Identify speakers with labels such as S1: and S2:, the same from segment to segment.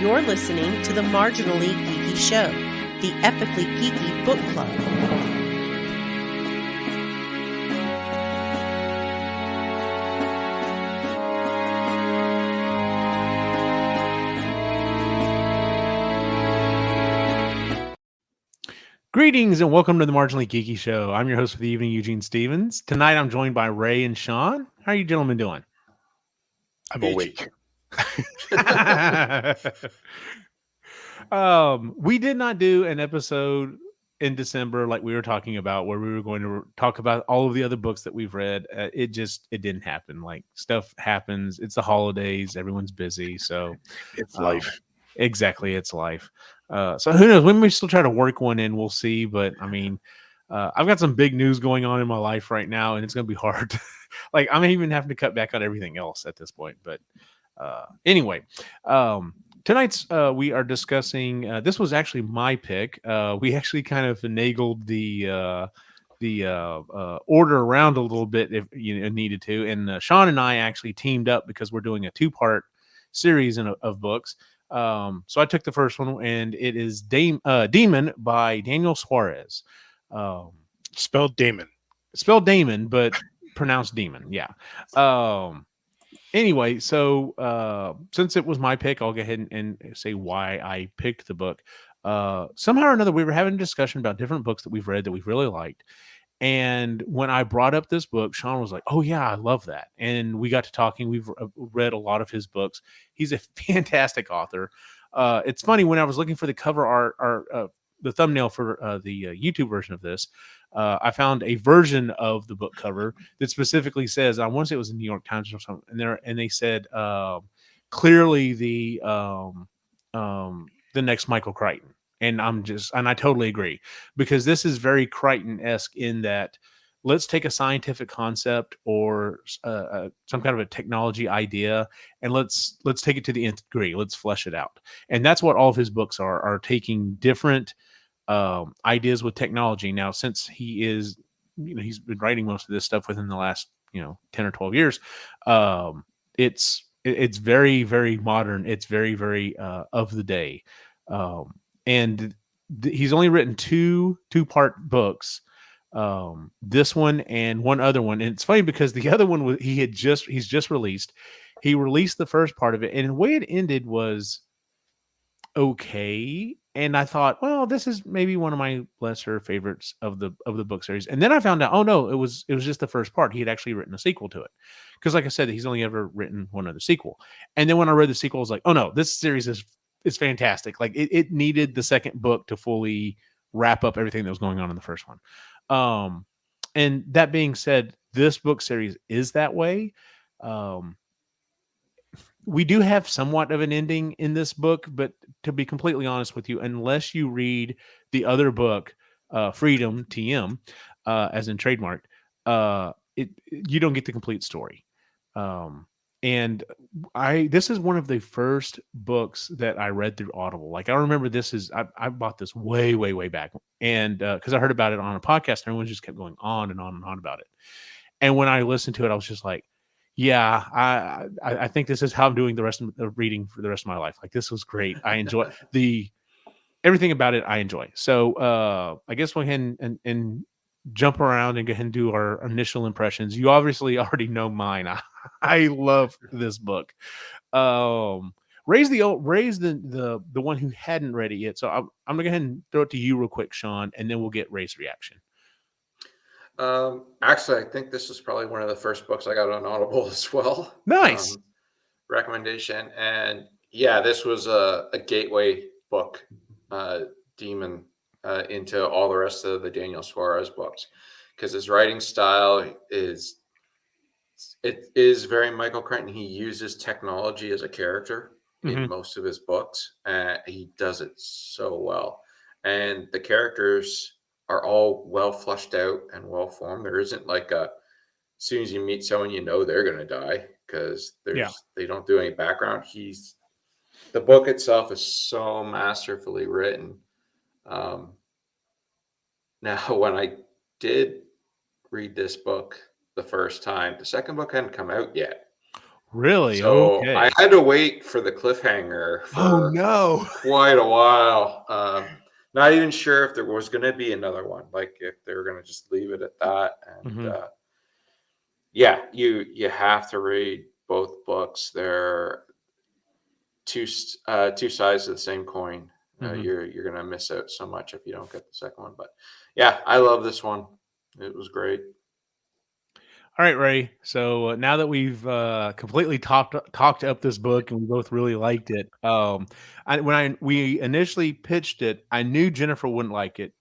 S1: You're listening to the Marginally Geeky Show, the epically geeky book club.
S2: Greetings and welcome to the Marginally Geeky Show. I'm your host for the evening, Eugene Stevens. Tonight I'm joined by Ray and Shaun. How are you gentlemen doing?
S3: I'm awake.
S2: We did not do an episode in December like we were talking about, where we were going to talk about all of the other books that we've read. It didn't happen. Like, stuff happens. It's the holidays. Everyone's busy. So
S3: It's life.
S2: Exactly. It's life. So who knows? We may still try to work one in. We'll see. But I mean, I've got some big news going on in my life right now, and it's going to be hard. Like, I'm even having to cut back on everything else at this point. But anyway, tonight's we are discussing. This was actually my pick. We actually kind of finagled the order around a little bit if you needed to. And Shaun and I actually teamed up because we're doing a 2-part series of books. So I took the first one, and it is Daemon by Daniel Suarez.
S3: Spelled Daemon.
S2: Spelled Daemon, but pronounced Demon. Yeah. Anyway, so since it was my pick, I'll go ahead and say why I picked the book. Somehow or another, we were having a discussion about different books that we've read that we've really liked. And when I brought up this book, Shaun was like, "Oh yeah, I love that." And we got to talking. We've read a lot of his books. He's a fantastic author. It's funny, when I was looking for the cover art or the thumbnail for the YouTube version of this, I found a version of the book cover that specifically says, I want to say it was in New York Times or something, and they said clearly the next Michael Crichton. And I totally agree, because this is very Crichton-esque in that let's take a scientific concept or some kind of a technology idea, and let's take it to the nth degree. Let's flesh it out. And that's what all of his books are taking different ideas with technology. Now, since he's been writing most of this stuff within the last 10 or 12 years, it's very, very modern. It's very, very of the day. And he's only written two-part books, this one and one other one. And it's funny because the other one he's just released. He released the first part of it, and the way it ended was okay. And I thought, well, this is maybe one of my lesser favorites of the book series. And then I found out, oh no, it was just the first part. He had actually written a sequel to it, because, like I said, he's only ever written one other sequel. And then when I read the sequel, I was like, oh no, this series is fantastic. Like, it needed the second book to fully wrap up everything that was going on in the first one. And that being said, this book series is that way. We do have somewhat of an ending in this book, but to be completely honest with you, unless you read the other book, Freedom TM, as in trademarked, you don't get the complete story. And this is one of the first books that I read through Audible. Like, I remember I bought this way, way, way back, and because I heard about it on a podcast, and everyone just kept going on and on and on about it. And when I listened to it, I was just like, yeah, I think this is how I'm doing the rest of the reading for the rest of my life. Like, this was great. I enjoy everything about it. I enjoy. So I guess we'll go ahead and jump around and go ahead and do our initial impressions. You obviously already know mine. I love this book. Ray's the one who hadn't read it yet. So I'm gonna go ahead and throw it to you real quick, Shaun, and then we'll get Ray's reaction.
S4: Actually, I think this was probably one of the first books I got on Audible as well.
S2: Nice.
S4: Recommendation. And yeah, this was a gateway book, Demon, into all the rest of the Daniel Suarez books, because his writing style is very Michael Crichton. He uses technology as a character in most of his books, and he does it so well. And the characters are all well fleshed out and well formed. There isn't like as soon as you meet someone, they're going to die, because they don't do any background. The book itself is so masterfully written. Now, when I did read this book the first time, the second book hadn't come out yet.
S2: Really?
S4: So
S2: Okay.
S4: I had to wait for the cliffhanger
S2: Oh
S4: for
S2: no.
S4: quite a while. Not even sure if there was going to be another one, like if they were going to just leave it at that. And
S2: Mhm.
S4: yeah, you have to read both books. They're two sides of the same coin.
S2: Mhm.
S4: You're going to miss out so much if you don't get the second one. But yeah, I love this one. It was great.
S2: All right, Ray. So now that we've completely talked up this book and we both really liked it, when we initially pitched it, I knew Jennifer wouldn't like it.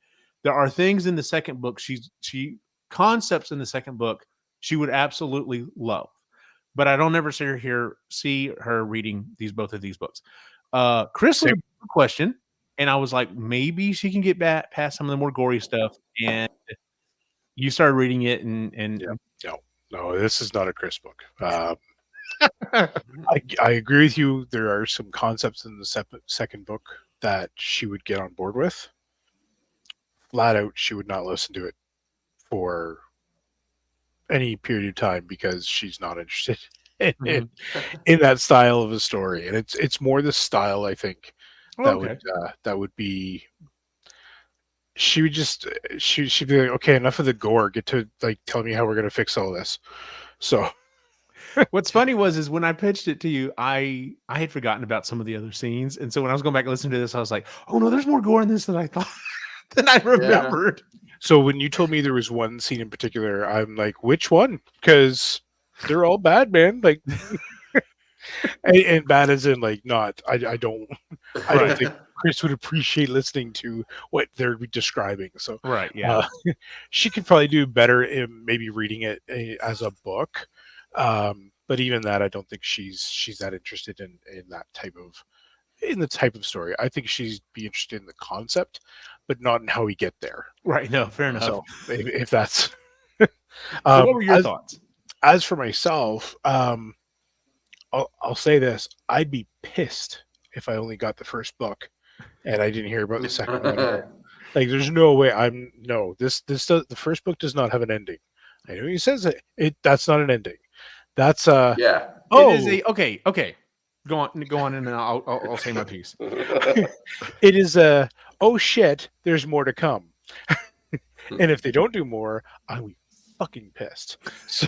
S2: There are things in the second book she concepts in the second book she would absolutely love, but I don't ever see her reading both of these books. Chris was
S3: Same.
S2: a question, and I was like, maybe she can get back past some of the more gory stuff, and you started reading it, and
S3: Yeah. No, this is not a Chris book. I agree with you. There are some concepts in the second book that she would get on board with. Flat out, she would not listen to it for any period of time because she's not interested
S2: Mhm.
S3: in that style of a story. And it's more the style, I think,
S2: Oh,
S3: that
S2: okay.
S3: would be. She would just she'd be like, okay, enough of the gore. Get to like tell me how we're gonna fix all this. So
S2: What's funny is when I pitched it to you, I had forgotten about some of the other scenes, and so when I was going back and listening to this, I was like, "Oh no, there's more gore in this than I thought than I
S4: Yeah.
S2: remembered."
S3: So when you told me there was one scene in particular, I'm like, which one? Because they're all bad, man. Like, and bad as in like not. I don't
S2: Right,
S3: think Chris would appreciate listening to what they're describing. So
S2: right, yeah,
S3: uh, she could probably do better in maybe reading it as a book. But even that, I don't think she's that interested in that type of in the type of story. I think she'd be interested in the concept, but not in how we get there.
S2: right. No, fair enough.
S3: So if that's
S2: So, what were your
S3: as
S2: thoughts?
S3: for myself, I'll say this: I'd be pissed if I only got the first book and I didn't hear about the second one at all. Like, there's no way. The first book does not have an ending. I know he says it that's not an ending. That's
S4: Yeah.
S2: It is
S3: oh,
S2: okay. Go on, and then I'll say my piece.
S3: it is a oh shit. There's more to come, and if they don't do more, I'll be fucking pissed. So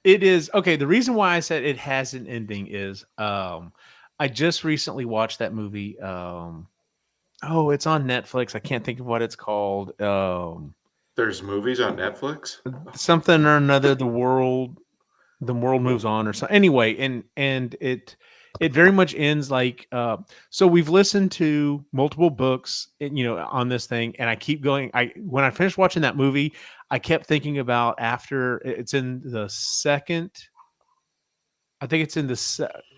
S2: It is okay. The reason why I said it has an ending is I just recently watched that movie. Oh, it's on Netflix. I can't think of what it's called.
S4: There's movies on Netflix.
S2: Something or another. The world moves on, or so. Anyway, and it very much ends like. So we've listened to multiple books, on this thing, and I keep going. When I finished watching that movie, I kept thinking about after it's in the second. I think it's in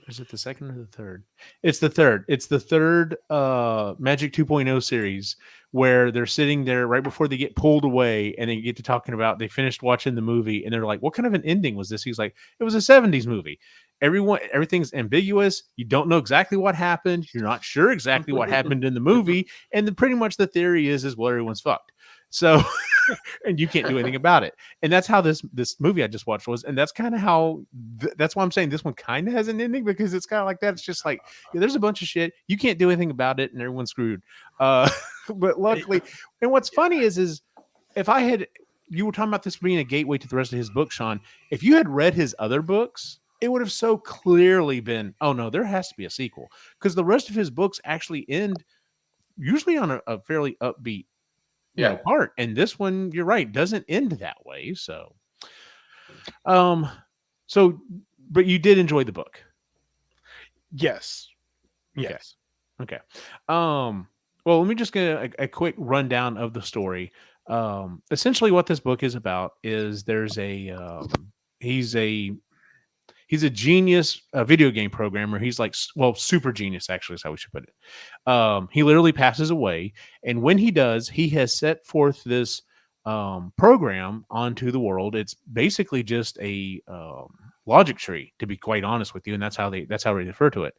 S2: is it the second or the third? It's the third. It's the third Magic 2.0 series where they're sitting there right before they get pulled away and they get to talking about they finished watching the movie and they're like, "What kind of an ending was this?" He's like, "It was a 70s movie. Everything's ambiguous. You don't know exactly what happened. You're not sure exactly what happened in the movie, and pretty much the theory is well, everyone's fucked." So and you can't do anything about it. And that's how this movie I just watched was, and that's kind of how that's why I'm saying this one kind of has an ending because it's kind of like that. It's just like there's a bunch of shit you can't do anything about it, and everyone's screwed. Uh, but luckily, and what's funny is if I had you were talking about this being a gateway to the rest of his book, Shaun. If you had read his other books, it would have so clearly been, oh no, there has to be a sequel because the rest of his books actually end usually on a fairly upbeat
S4: Yeah.
S2: part, and this one you're right doesn't end that way. Um so but you did enjoy the book.
S3: yes,
S2: Okay.
S3: yes.
S2: Okay. Well, let me just get a quick rundown of the story. Essentially what this book is about is there's he's a he's a genius, a video game programmer. He's like, well, super genius, actually, is how we should put it. He literally passes away. And when he does, he has set forth this program onto the world. It's basically just a logic tree, to be quite honest with you. And that's how they refer to it.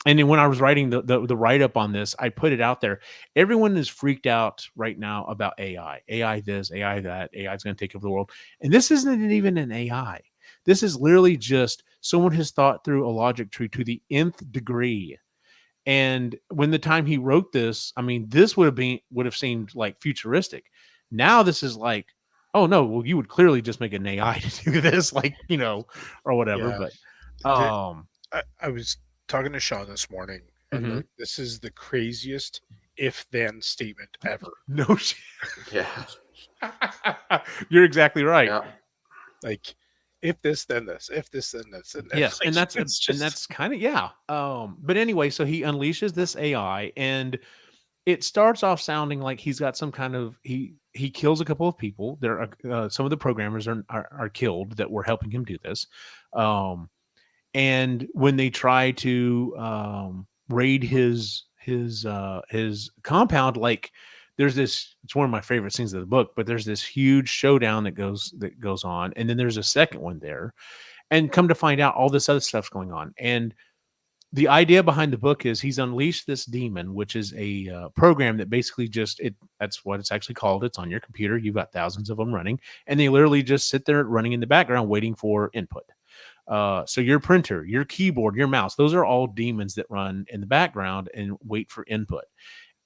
S2: And then when I was writing the write up on this, I put it out there. Everyone is freaked out right now about AI this, AI that, AI is going to take over the world. And this isn't even an AI. This is literally just someone has thought through a logic tree to the nth degree. And when the time he wrote this, I mean, this would have seemed like futuristic. Now this is like, oh no, well, you would clearly just make an AI to do this, like, or whatever.
S3: Yeah.
S2: But
S3: I was talking to Shaun this morning, and
S2: Mhm.
S3: like, this is the craziest if-then statement ever.
S2: no shit.
S4: Yeah.
S2: You're exactly right.
S4: Yeah.
S3: Like, if this, then this. If this, then this. And
S2: Yes,
S3: like,
S2: and that's
S3: it's just
S2: and that's kind of yeah. But anyway, so he unleashes this AI, and it starts off sounding like he's got some kind of he kills a couple of people. There are some of the programmers are killed that were helping him do this. And when they try to raid his compound, like there's this, it's one of my favorite scenes of the book, but there's this huge showdown that goes on, and then there's a second one there, and come to find out all this other stuff's going on. And the idea behind the book is he's unleashed this demon, which is a program that basically that's what it's actually called. It's on your computer. You've got thousands of them running, and they literally just sit there running in the background waiting for input. So your printer, your keyboard, your mouse, those are all demons that run in the background and wait for input.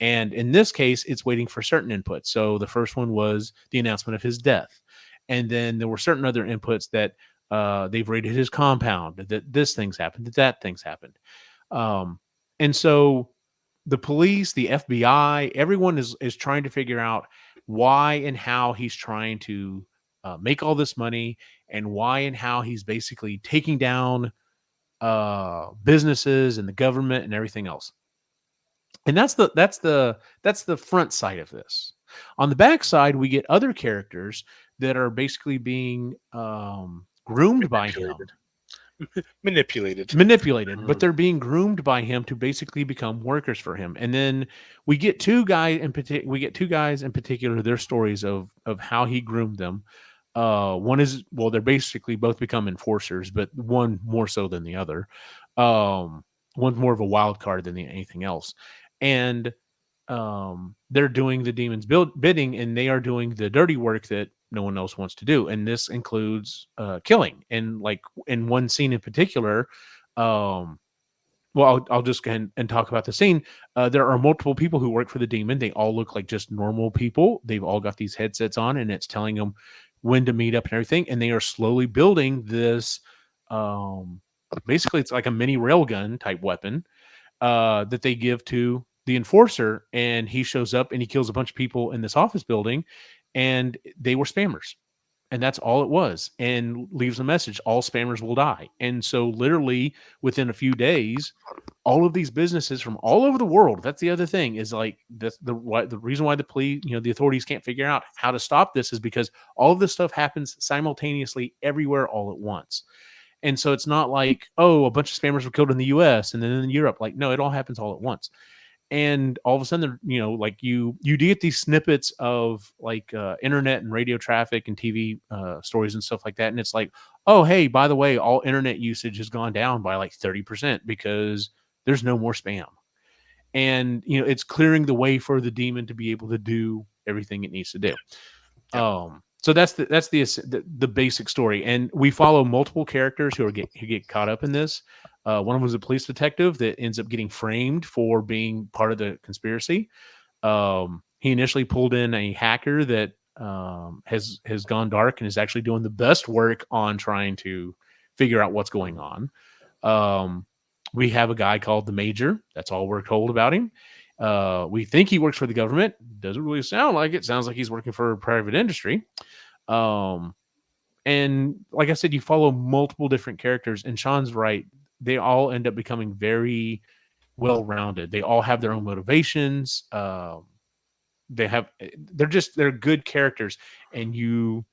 S2: And in this case, it's waiting for certain inputs. So the first one was the announcement of his death. And then there were certain other inputs that they've raided his compound, that this thing's happened, that thing's happened. And so the police, the FBI, everyone is trying to figure out why and how he's trying to make all this money, and why and how he's basically taking down businesses and the government and everything else. And that's the front side of this. On the back side, we get other characters that are basically being groomed by him.
S3: manipulated.
S2: But they're being groomed by him to basically become workers for him. And then we get two guys in particular, their stories of how he groomed them. One is, well, they're basically both become enforcers, but one more so than the other. One's more of a wild card than anything else. And they're doing the demon's bidding, and they are doing the dirty work that no one else wants to do. And this includes killing. And like in one scene in particular, well, I'll just go ahead and talk about the scene. There are multiple people who work for the demon. They all look like just normal people. They've all got these headsets on, and it's telling them when to meet up and everything. And they are slowly building this. Basically, it's like a mini railgun type weapon that they give to the enforcer. And he shows up and he kills a bunch of people in this office building, and they were spammers. And that's all it was, and leaves a message: all spammers will die. And so literally within a few days, all of these businesses from all over the world, that's the other thing, is like the reason why the police, the authorities can't figure out how to stop this is because all of this stuff happens simultaneously everywhere all at once. And so it's not like, oh, a bunch of spammers were killed in the US and then in Europe. Like, no, it all happens all at once. And all of a sudden, like you do get these snippets of like internet and radio traffic and TV stories and stuff like that. And it's like, oh, hey, by the way, all internet usage has gone down by like 30% because there's no more spam. And, it's clearing the way for the demon to be able to do everything it needs to do.
S3: Yeah.
S2: So that's the basic story. And we follow multiple characters who get caught up in this. One of them was a police detective that ends up getting framed for being part of the conspiracy. He initially pulled in a hacker that has gone dark and is actually doing the best work on trying to figure out what's going on. We have a guy called the Major. That's all we're told about him. We think he works for the government. Doesn't really sound like it. Sounds like he's working for private industry. And like I said, you follow multiple different characters, and Shaun's right. They all end up becoming very well-rounded. They all have their own motivations. They're good characters, and you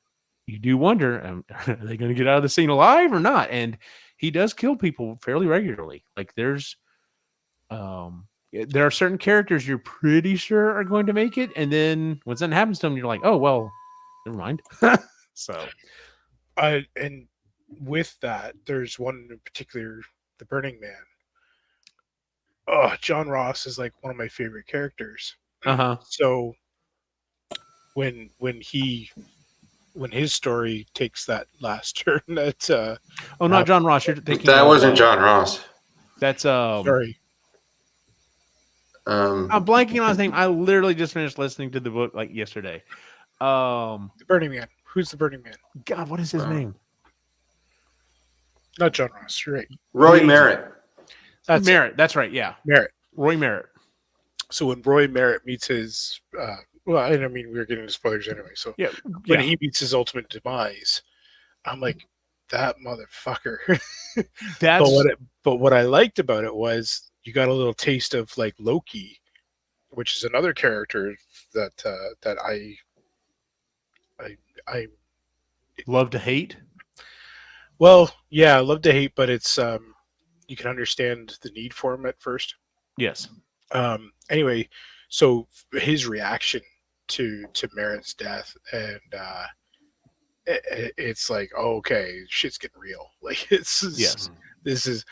S2: do wonder, are they going to get out of the scene alive or not? And he does kill people fairly regularly. Like there are certain characters you're pretty sure are going to make it, and then when something happens to them, you're like, oh well, never mind. So,
S3: and with that, there's one in particular, the Burning Man. Oh, John Ross is like one of my favorite characters.
S2: uh-huh.
S3: So when he when his story takes that last turn. That
S2: Oh, not John Ross. You're thinking
S4: That
S2: of,
S4: wasn't John Ross.
S2: That's
S3: sorry,
S2: I'm blanking on his name. I literally just finished listening to the book like yesterday.
S3: the Burning Man. Who's the Burning Man?
S2: God, what is his name?
S3: Not John Ross. You're right.
S4: Roy Merritt.
S3: That's
S2: Merritt. That's right. Yeah,
S3: Merritt.
S2: Roy Merritt.
S3: So when Roy Merritt meets his, well, I mean, we were getting into spoilers anyway. So
S2: Yeah,
S3: when he meets his ultimate demise, I'm like, that motherfucker.
S2: That's
S3: But what I liked about it was you got a little taste of like Loki, which is another character that I
S2: love to hate.
S3: well, yeah, I love to hate, but it's you can understand the need for him at first.
S2: Yes.
S3: Anyway, so his reaction to Merritt's death, and it's like, oh, okay, shit's getting real. Like
S2: Yes.
S3: this is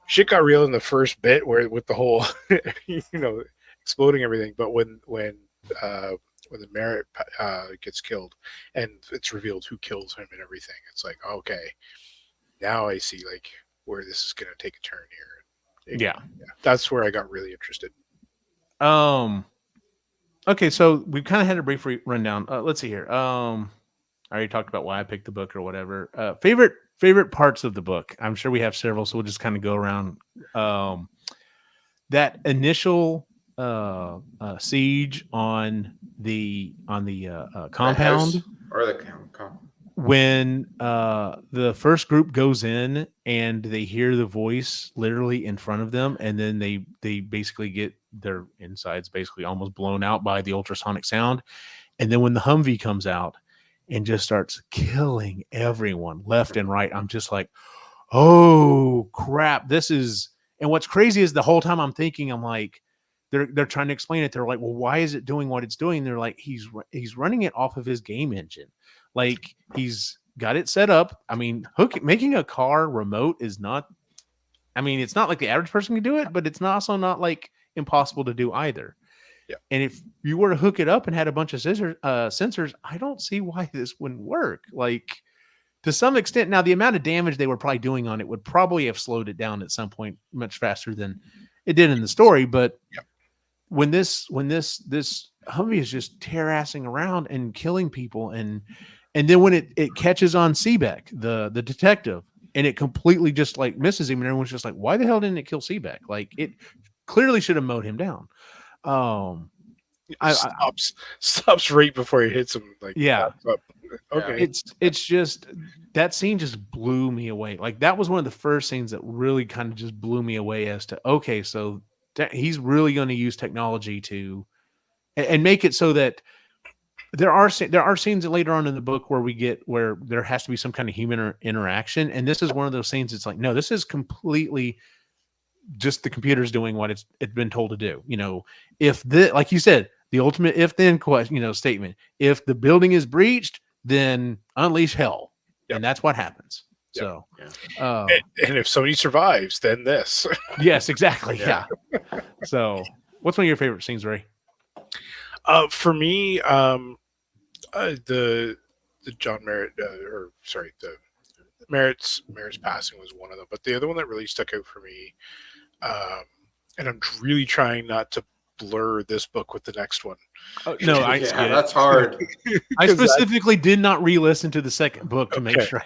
S3: shit got real in the first bit where with the whole exploding everything, but when the Merritt gets killed and it's revealed who kills him and everything, it's like, okay, now I see like where this is going to take a turn here.
S2: Yeah.
S3: That's where I got really interested.
S2: Okay, so we kind of had a brief rundown. Let's see here. I already talked about why I picked the book or whatever. Favorite parts of the book. I'm sure we have several, so we'll just kind of go around. That initial siege on the compound,
S4: The house or the compound.
S2: when the first group goes in and they hear the voice literally in front of them, and then they basically get their insides basically almost blown out by the ultrasonic sound, and then when the Humvee comes out and just starts killing everyone left and right, I'm just like, oh crap, this is. And what's crazy is the whole time I'm thinking, I'm like, they're trying to explain it. They're like, well, why is it doing what it's doing? They're like, he's running it off of his game engine. Like, he's got it set up. I mean, making a car remote is not, I mean, it's not like the average person can do it, but it's also not like impossible to do either.
S3: Yeah.
S2: And if you were to hook it up and had a bunch of sensors, I don't see why this wouldn't work. Like, to some extent, now the amount of damage they were probably doing on it would probably have slowed it down at some point much faster than it did in the story. But when this Humvee is just tear-assing around and killing people, and then when it catches on Seebeck, the detective, and it completely just like misses him, and everyone's just like, why the hell didn't it kill Seebeck? Like, it clearly should have mowed him down.
S3: Stops right before he hits him. Like,
S2: yeah.
S3: Okay.
S2: It's just, that scene just blew me away. Like, that was one of the first scenes that really kind of just blew me away as to, okay, so he's really going to use technology to and make it so that there are scenes later on in the book where there has to be some kind of human interaction, and this is one of those scenes. It's like, no, this is completely just the computer's doing what it's been told to do. If like you said, the ultimate if then question, statement. If the building is breached, then unleash hell. Yep. And that's what happens. Yep. So,
S3: and if somebody survives, then this.
S2: Yes, exactly. Yeah. So, what's one of your favorite scenes, Ray?
S3: For me, the John Merritt, the Merritt's passing was one of them. But the other one that really stuck out for me, and I'm really trying not to blur this book with the next one.
S2: No,
S4: that's hard.
S2: I specifically did not re-listen to the second book to make sure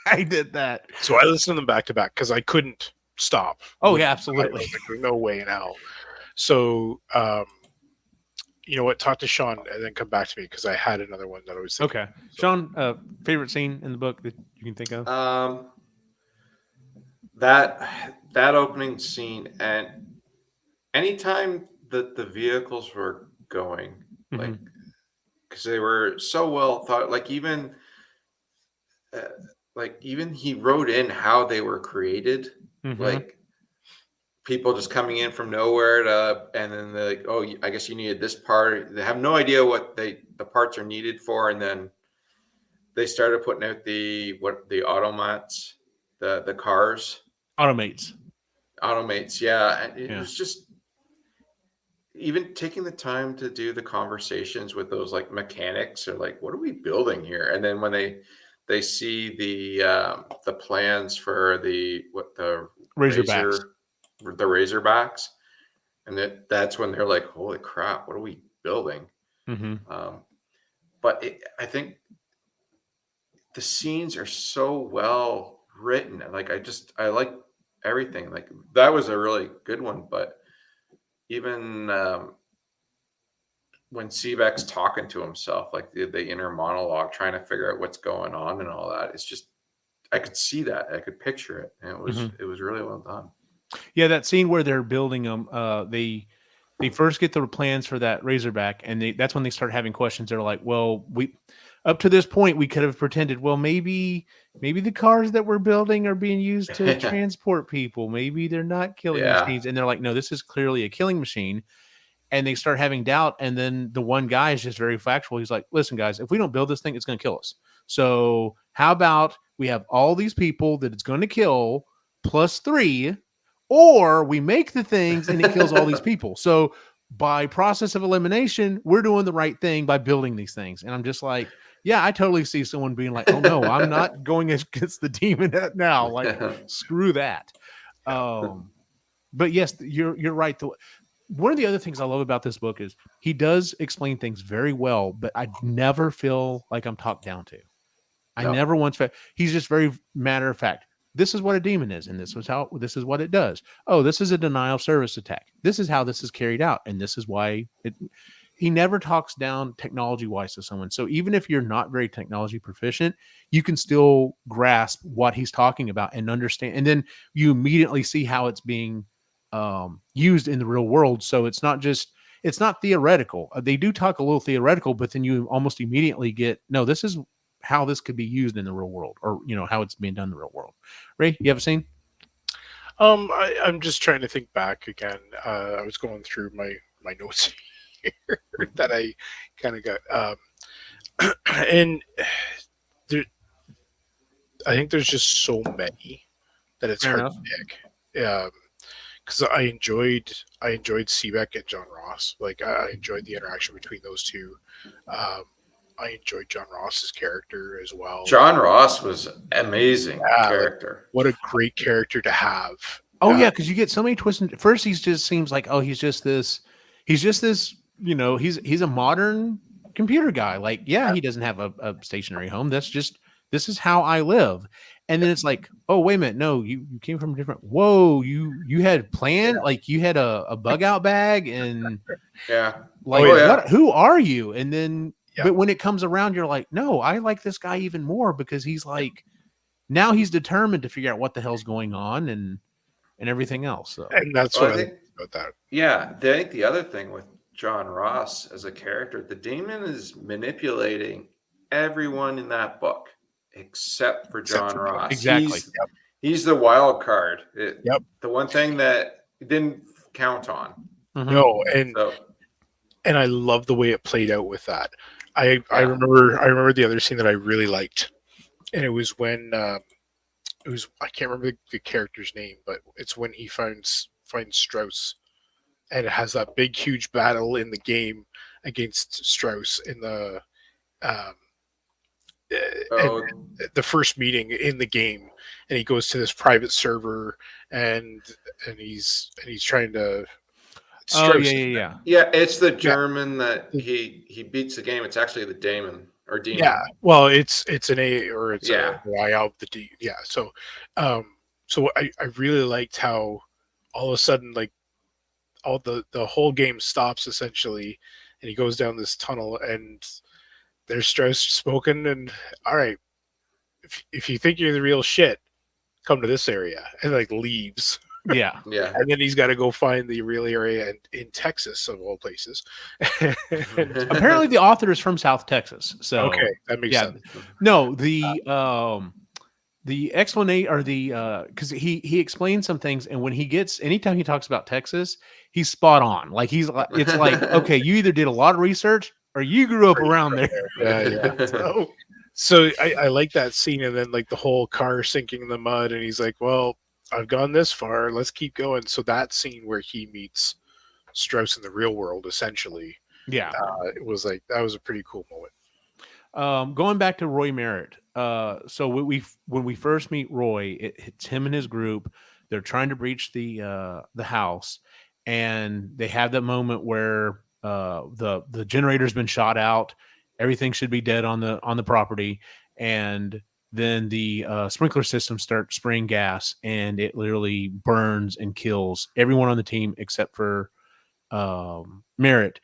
S2: I did that.
S3: So I listened to them back to back because I couldn't stop.
S2: Oh yeah, absolutely.
S3: There's no way in hell. So you know what? Talk to Shaun and then come back to me because I had another one that I was thinking.
S2: Okay. Shaun, favorite scene in the book that you can think of?
S4: That opening scene, and anytime the vehicles were going, like, because they were so well thought, like even he wrote in how they were created, like people just coming in from nowhere and then they're like, oh, I guess you needed this part. They have no idea what the parts are needed for, and then they started putting out the automats, the cars,
S2: automates,
S4: yeah, and it was just, even taking the time to do the conversations with those like mechanics, or like, what are we building here? And then when they see the plans for the
S2: Razorbacks.
S4: Razorbacks, and that's when they're like, holy crap, what are we building?
S2: Mm-hmm.
S4: But I think the scenes are so well written, and like I like everything. Like that was a really good one, but even when Seebeck's talking to himself, like the inner monologue, trying to figure out what's going on and all that, it's just I could see that, I could picture it, and
S2: Mm-hmm.
S4: it was really well done.
S2: Yeah, that scene where they're building them, they first get the plans for that Razorback, and that's when they start having questions. They're like, "Well, we up to this point we could have pretended, well, maybe the cars that we're building are being used to transport people. Maybe they're not killing
S4: Yeah.
S2: machines." And they're like, "No, this is clearly a killing machine." And they start having doubt, and then the one guy is just very factual. He's like, "Listen, guys, if we don't build this thing, it's going to kill us. So how about we have all these people that it's going to kill plus 3, or we make the things and it kills all these people. So by process of elimination, we're doing the right thing by building these things." And I'm just like, yeah, I totally see someone being like, "Oh no, I'm not going against the demon now. Like, screw that." But yes, you're right. One of the other things I love about this book is he does explain things very well, but I never feel like I'm talked down to. I
S4: No.
S2: never once felt. He's just very matter of fact. This is what a demon is, and this is what it does. Oh, this is a denial of service attack. This is how this is carried out, and this is why it. He never talks down technology wise to someone. So even if you're not very technology proficient, you can still grasp what he's talking about and understand. And then you immediately see how it's being used in the real world. So it's not theoretical. They do talk a little theoretical, but then you almost immediately get, no, this is how this could be used in the real world, or how it's being done in the real world. Ray, you have a scene?
S3: I'm just trying to think back again. I was going through my notes here that I kind of got, and there, I think there's just so many that it's
S2: Fair
S3: hard
S2: enough.
S3: to pick. Because I enjoyed Seebeck and John Ross. Like I enjoyed the interaction between those two. I enjoyed John Ross's character as well.
S4: John Ross was amazing character.
S3: Like, what a great character to have.
S2: Oh yeah, because you get so many twists. First, he just seems like, oh, he's just this. He's a modern computer guy. Like, yeah, he doesn't have a stationary home. This is how I live. And then it's like, oh, wait a minute, no, you came from a different. Whoa, you had planned, like you had a bug out bag, and
S4: Yeah,
S2: like, what? Who are you? And then,
S3: Yeah.
S2: but when it comes around, you're like, no, I like this guy even more because he's like, now he's determined to figure out what the hell's going on and everything else. So.
S3: And that's what I think about that.
S4: Yeah, I think the other thing with John Ross as a character, the demon is manipulating everyone in that book except for John Ross.
S2: Exactly.
S4: He's the wild card.
S3: Yep.
S4: The one thing that he didn't count on.
S2: Mm-hmm.
S3: No, and I love the way it played out with that. I remember the other scene that I really liked, and it was when I can't remember the character's name, but it's when he finds Strauss, and it has that big huge battle in the game against Strauss in the the first meeting in the game, and he goes to this private server and he's trying to.
S2: Strauss, yeah.
S4: It's the German that he beats the game. It's actually the Daemon or Demon.
S3: Yeah, well, it's an A or it's a Y out the D. Yeah, so I really liked how all of a sudden, like, all the whole game stops essentially, and he goes down this tunnel, and there's Strauss spoken, and all right, if you think you're the real shit, come to this area, and like leaves.
S2: Yeah.
S3: And then he's got to go find the real area in Texas, of all places.
S2: Apparently, the author is from South Texas. So
S3: okay, that makes sense.
S2: No, the explanation or because he explains some things, and anytime he talks about Texas, he's spot on. Like it's like, okay, you either did a lot of research or you grew up around there.
S3: Yeah. So I like that scene, and then like the whole car sinking in the mud, and he's like, well, I've gone this far, let's keep going. So that scene where he meets Strauss in the real world, essentially.
S2: Yeah.
S3: It was like that was a pretty cool moment.
S2: Going back to Roy Merritt. So when we first meet Roy, it's him and his group. They're trying to breach the house, and they have that moment where the generator's been shot out. Everything should be dead on the property, and then the sprinkler system starts spraying gas, and it literally burns and kills everyone on the team except for Merritt,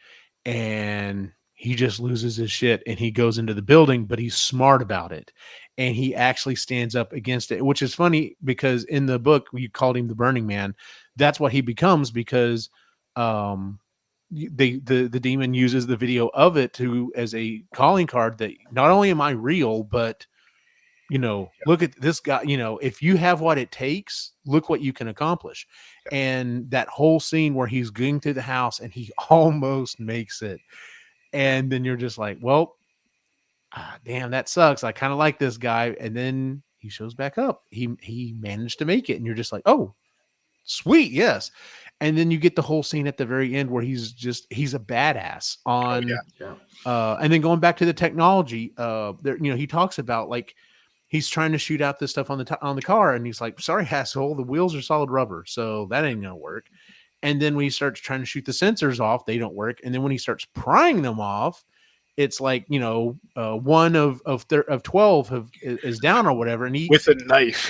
S2: and he just loses his shit and he goes into the building, but he's smart about it. And he actually stands up against it, which is funny because in the book, you called him the Burning Man. That's what he becomes because the demon uses the video of it as a calling card that not only am I real, but look at this guy, if you have what it takes, look what you can accomplish. And that whole scene where he's going through the house and he almost makes it. And then you're just like, well, damn, that sucks. I kind of like this guy. And then he shows back up. He managed to make it. And you're just like, oh, sweet. Yes. And then you get the whole scene at the very end where he's a badass on, and then going back to the technology, there, he talks about like, he's trying to shoot out this stuff on the car, and he's like, "Sorry, asshole, the wheels are solid rubber, so that ain't gonna work." And then when he starts trying to shoot the sensors off, they don't work. And then when he starts prying them off, it's like one of 12 is down or whatever, and he
S3: with a knife,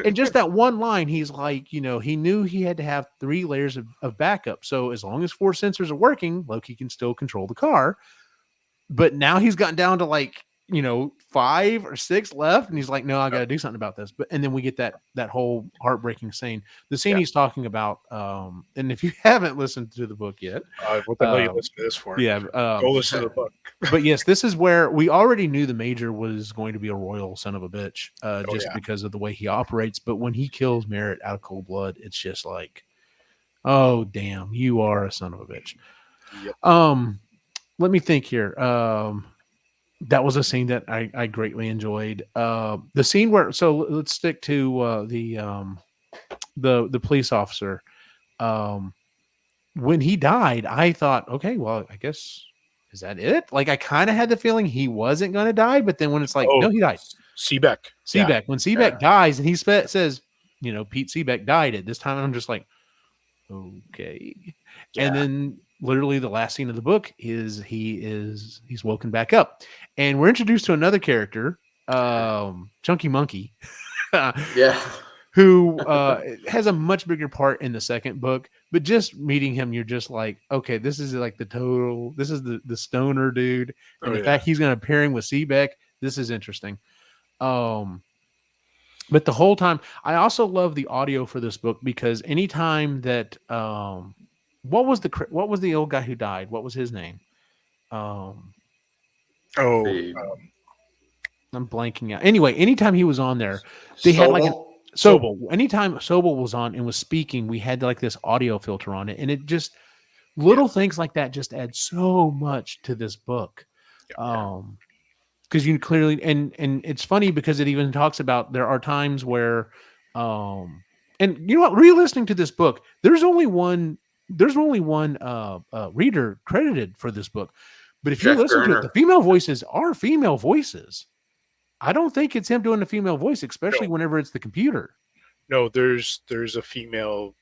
S2: and just that one line, he's like, he knew he had to have 3 layers of backup. So as long as 4 sensors are working, Loki can still control the car. But now he's gotten down to like 5 or 6 left, and he's like, no, I got to do something about this. And then we get that whole heartbreaking scene, the scene he's talking about. And if you haven't listened to the book yet,
S3: what the hell you listen to this for? Go listen to the book.
S2: But yes, this is where we already knew the Major was going to be a royal son of a bitch, because of the way he operates. But when he kills Merritt out of cold blood, it's just like, oh damn, you are a son of a bitch.
S3: Yep.
S2: Let me think here. That was a scene that I greatly enjoyed. The scene where, so let's stick to the police officer. When he died, I thought, okay, well, I guess, is that it? Like, I kind of had the feeling he wasn't going to die, but then when it's like, no, he died.
S3: Seebeck.
S2: When Seabeck dies, and he says, Pete Seabeck died at this time, and I'm just like, okay. Yeah. And then literally the last scene of the book is he's woken back up, and we're introduced to another character, Chunky Monkey, who has a much bigger part in the second book. But just meeting him, you're just like, okay, this is like the stoner dude, and the fact he's going to pairing with Seabeck, this is interesting. But the whole time, I also love the audio for this book, because anytime that what was the old guy who died? What was his name? I'm blanking out. Anyway, anytime he was on there, they had like Sobel. Anytime Sobel was on and was speaking, we had like this audio filter on it, and it just things like that just add so much to this book. Because you clearly, and it's funny because it even talks about there are times where, and you know what, re-listening to this book, there's only one reader credited for this book, but if you listen to it, the female voices are female voices. I don't think it's him doing the female voice, especially whenever it's the computer.
S3: No, there's a female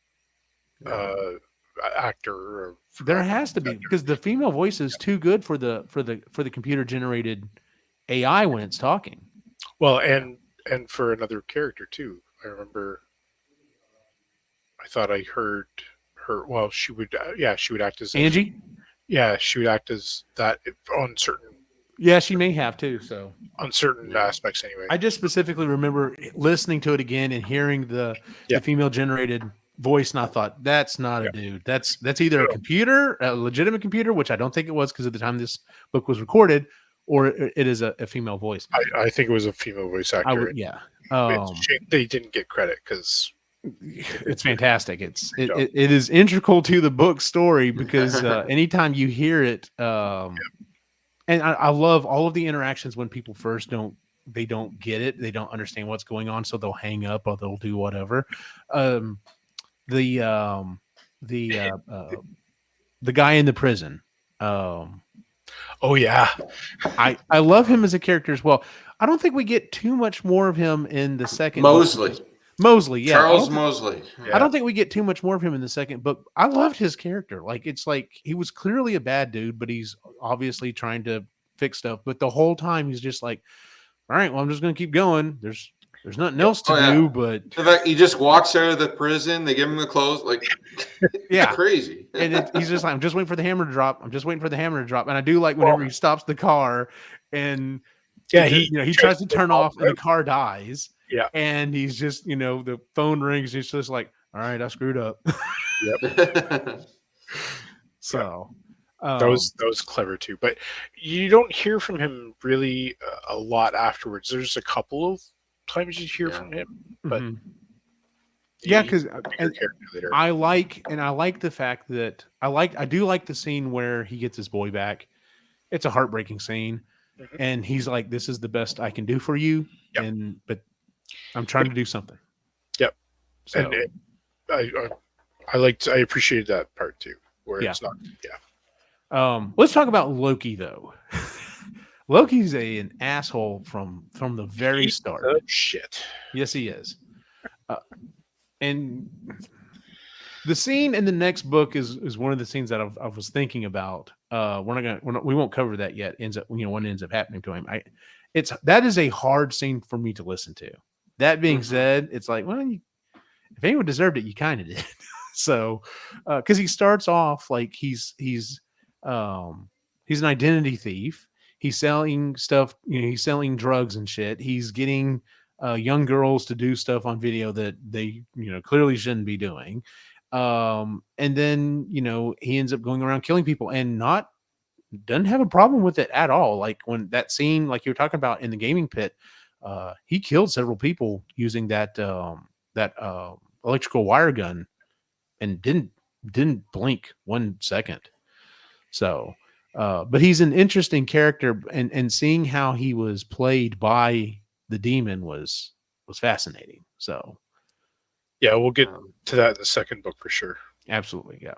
S3: actor.
S2: There has to be, because the female voice is too good for the computer generated AI when it's talking.
S3: Well, and for another character too. I remember. I thought I heard her. Well, she would act as
S2: Angie.
S3: She would act as that on certain.
S2: Yeah, she may have too. So
S3: on certain aspects, anyway.
S2: I just specifically remember listening to it again and hearing the female generated voice, and I thought, that's not a dude. That's either a computer, a legitimate computer, which I don't think it was because of the time this book was recorded, or it is a female voice.
S3: I think it was a female voice actor. They didn't get credit because
S2: it's fantastic. It is integral to the book story, because anytime you hear it, and I love all of the interactions when people first don't get it, they don't understand what's going on, so they'll hang up or they'll do whatever. the guy in the prison.
S3: Oh yeah,
S2: I love him as a character as well. I don't think we get too much more of him in the second
S4: Mosley.
S2: book. Mosley, yeah.
S4: Charles Mosley.
S2: I don't think we get too much more of him in the second book. I loved his character. Like, it's like he was clearly a bad dude, but he's obviously trying to fix stuff. But the whole time he's just like, all right, well, I'm just going to keep going. There's nothing else to do, but
S4: in fact, he just walks out of the prison. They give him the clothes, like,
S2: yeah,
S4: crazy.
S2: And he's just like, I'm just waiting for the hammer to drop. I'm just waiting for the hammer to drop. And I do like whenever he stops the car and he tries to turn off and the car dies.
S3: Yeah,
S2: and he's just the phone rings. He's just like, all right, I screwed up.
S3: Yep.
S2: So
S3: that was clever too. But you don't hear from him really a lot afterwards. There's a couple of times you hear from him, but
S2: yeah, because I like the fact that I do like the scene where he gets his boy back. It's a heartbreaking scene, and he's like, "This is the best I can do for you," but I'm trying to do something.
S3: Yep.
S2: So,
S3: and I appreciated that part too, where it's not. Yeah.
S2: Let's talk about Loki though. Loki's an asshole from the very start.
S3: Shit.
S2: Yes, he is. And the scene in the next book is one of the scenes that I was thinking about. We won't cover that yet. What ends up happening to him. That is a hard scene for me to listen to. That being said, it's like, well, if anyone deserved it, you kind of did. So, because he starts off like he's an identity thief. He's selling stuff, he's selling drugs and shit. He's getting young girls to do stuff on video that they, clearly shouldn't be doing. And then, he ends up going around killing people and doesn't have a problem with it at all. Like when that scene, like you were talking about in the gaming pit, he killed several people using that electrical wire gun and didn't blink 1 second. So, but he's an interesting character, and seeing how he was played by the Demon was fascinating. So,
S3: yeah, we'll get to that in the second book for sure.
S2: Absolutely, yeah.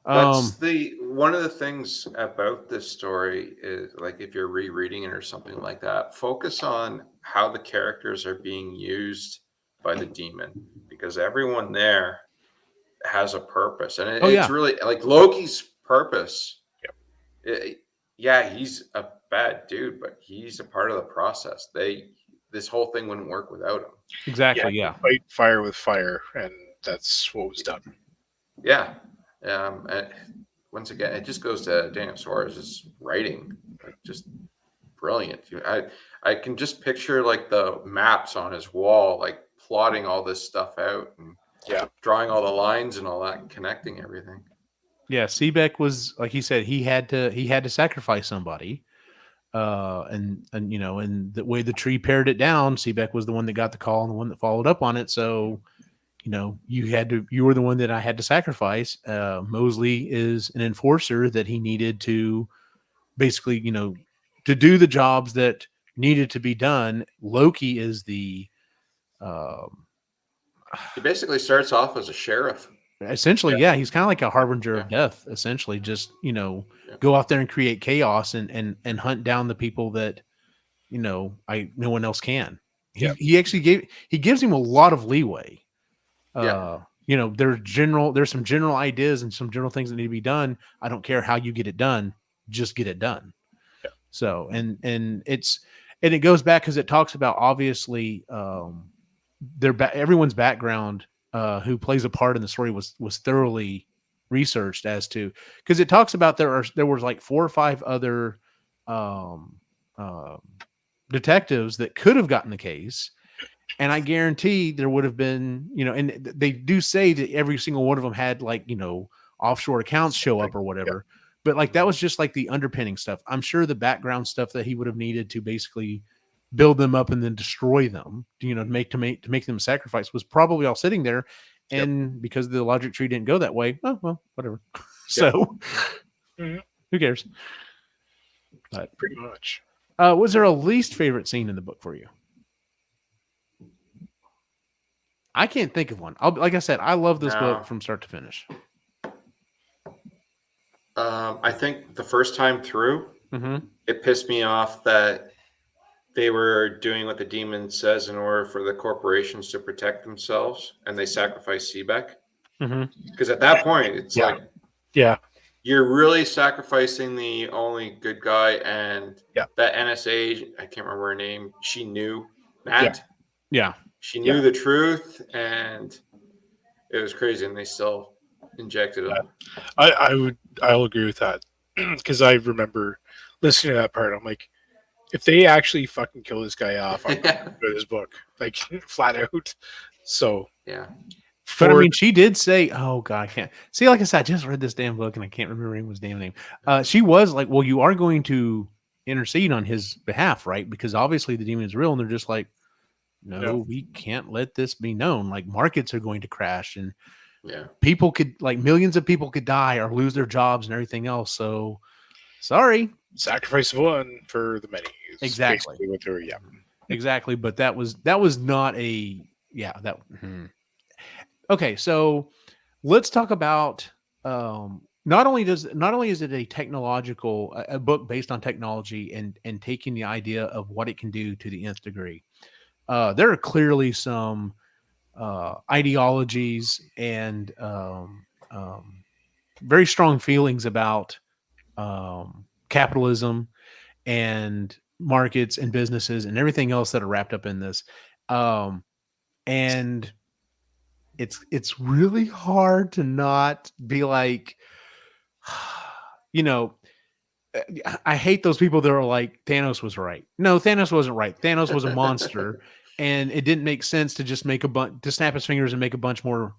S4: That's one of the things about this story is, like, if you're rereading it or something like that, focus on how the characters are being used by the Demon, because everyone there has a purpose, and it's really like Loki's purpose. He's a bad dude, but he's a part of the process. This whole thing wouldn't work without him.
S2: Exactly. Yeah.
S3: Fight fire with fire, and that's what was done.
S4: Yeah. And once again, it just goes to Daniel Suarez's writing, just brilliant. I can just picture like the maps on his wall, like plotting all this stuff out and drawing all the lines and all that and connecting everything.
S2: Yeah, Seebeck was, like he said, he had to sacrifice somebody. And the way the tree pared it down, Seebeck was the one that got the call and the one that followed up on it. So, you were the one that I had to sacrifice. Mosley is an enforcer that he needed to basically, to do the jobs that needed to be done. Loki is he
S4: basically starts off as a sheriff.
S2: Essentially, he's kind of like a harbinger of death. Essentially, just go out there and create chaos and hunt down the people that no one else can. He actually gives him a lot of leeway. There's some general ideas and some general things that need to be done. I don't care how you get it done, just get it done. So and it goes back because it talks about obviously everyone's background who plays a part in the story was thoroughly researched as to, because it talks about there was like 4 or 5 other detectives that could have gotten the case, and I guarantee there would have been, and they do say that every single one of them had like offshore accounts show up or whatever, but like that was just like the underpinning stuff. I'm sure the background stuff that he would have needed to basically build them up and then destroy them, to make them sacrifice, was probably all sitting there. And because the logic tree didn't go that way, oh well, whatever. So who cares? But
S3: pretty much.
S2: Was there a least favorite scene in the book for you? I can't think of one. Like I said, I love this book from start to finish.
S4: I think the first time through,
S2: Mm-hmm.
S4: it pissed me off that they were doing what the demon says in order for the corporations to protect themselves, and they sacrificed Seebeck.
S2: Mm-hmm.
S4: Because at that point, it's
S3: Yeah.
S4: like
S3: Yeah.
S4: you're really sacrificing the only good guy, and
S3: Yeah.
S4: that NSA, I can't remember her name, she knew Matt.
S2: Yeah.
S4: She knew the truth, and it was crazy, and they still injected him.
S3: I'll agree with that because I remember listening to that part. I'm like, if they actually fucking kill this guy off, I'm going to this book, like flat out. So
S4: Yeah.
S2: But I mean, she did say, "Oh God, I can't see." Like I said, I just read this damn book and I can't remember anyone's damn name. She was like, "Well, you are going to intercede on his behalf, right? Because obviously the demon is real." And they're just like, "No, we can't let this be known. Like markets are going to crash, and people could, like millions of people could die or lose their jobs and everything else. So, sorry,
S3: sacrifice of one for the many."
S2: Exactly.
S3: Basically what they were,
S2: Exactly. But that was not a Okay, so let's talk about not only is it a technological a book based on technology and taking the idea of what it can do to the nth degree. There are clearly some ideologies and very strong feelings about capitalism and markets and businesses and everything else that are wrapped up in this. And it's really hard to not be like, I hate those people that are like, Thanos was right. No, Thanos wasn't right. Thanos was a monster, and it didn't make sense to just make to snap his fingers and make a bunch more,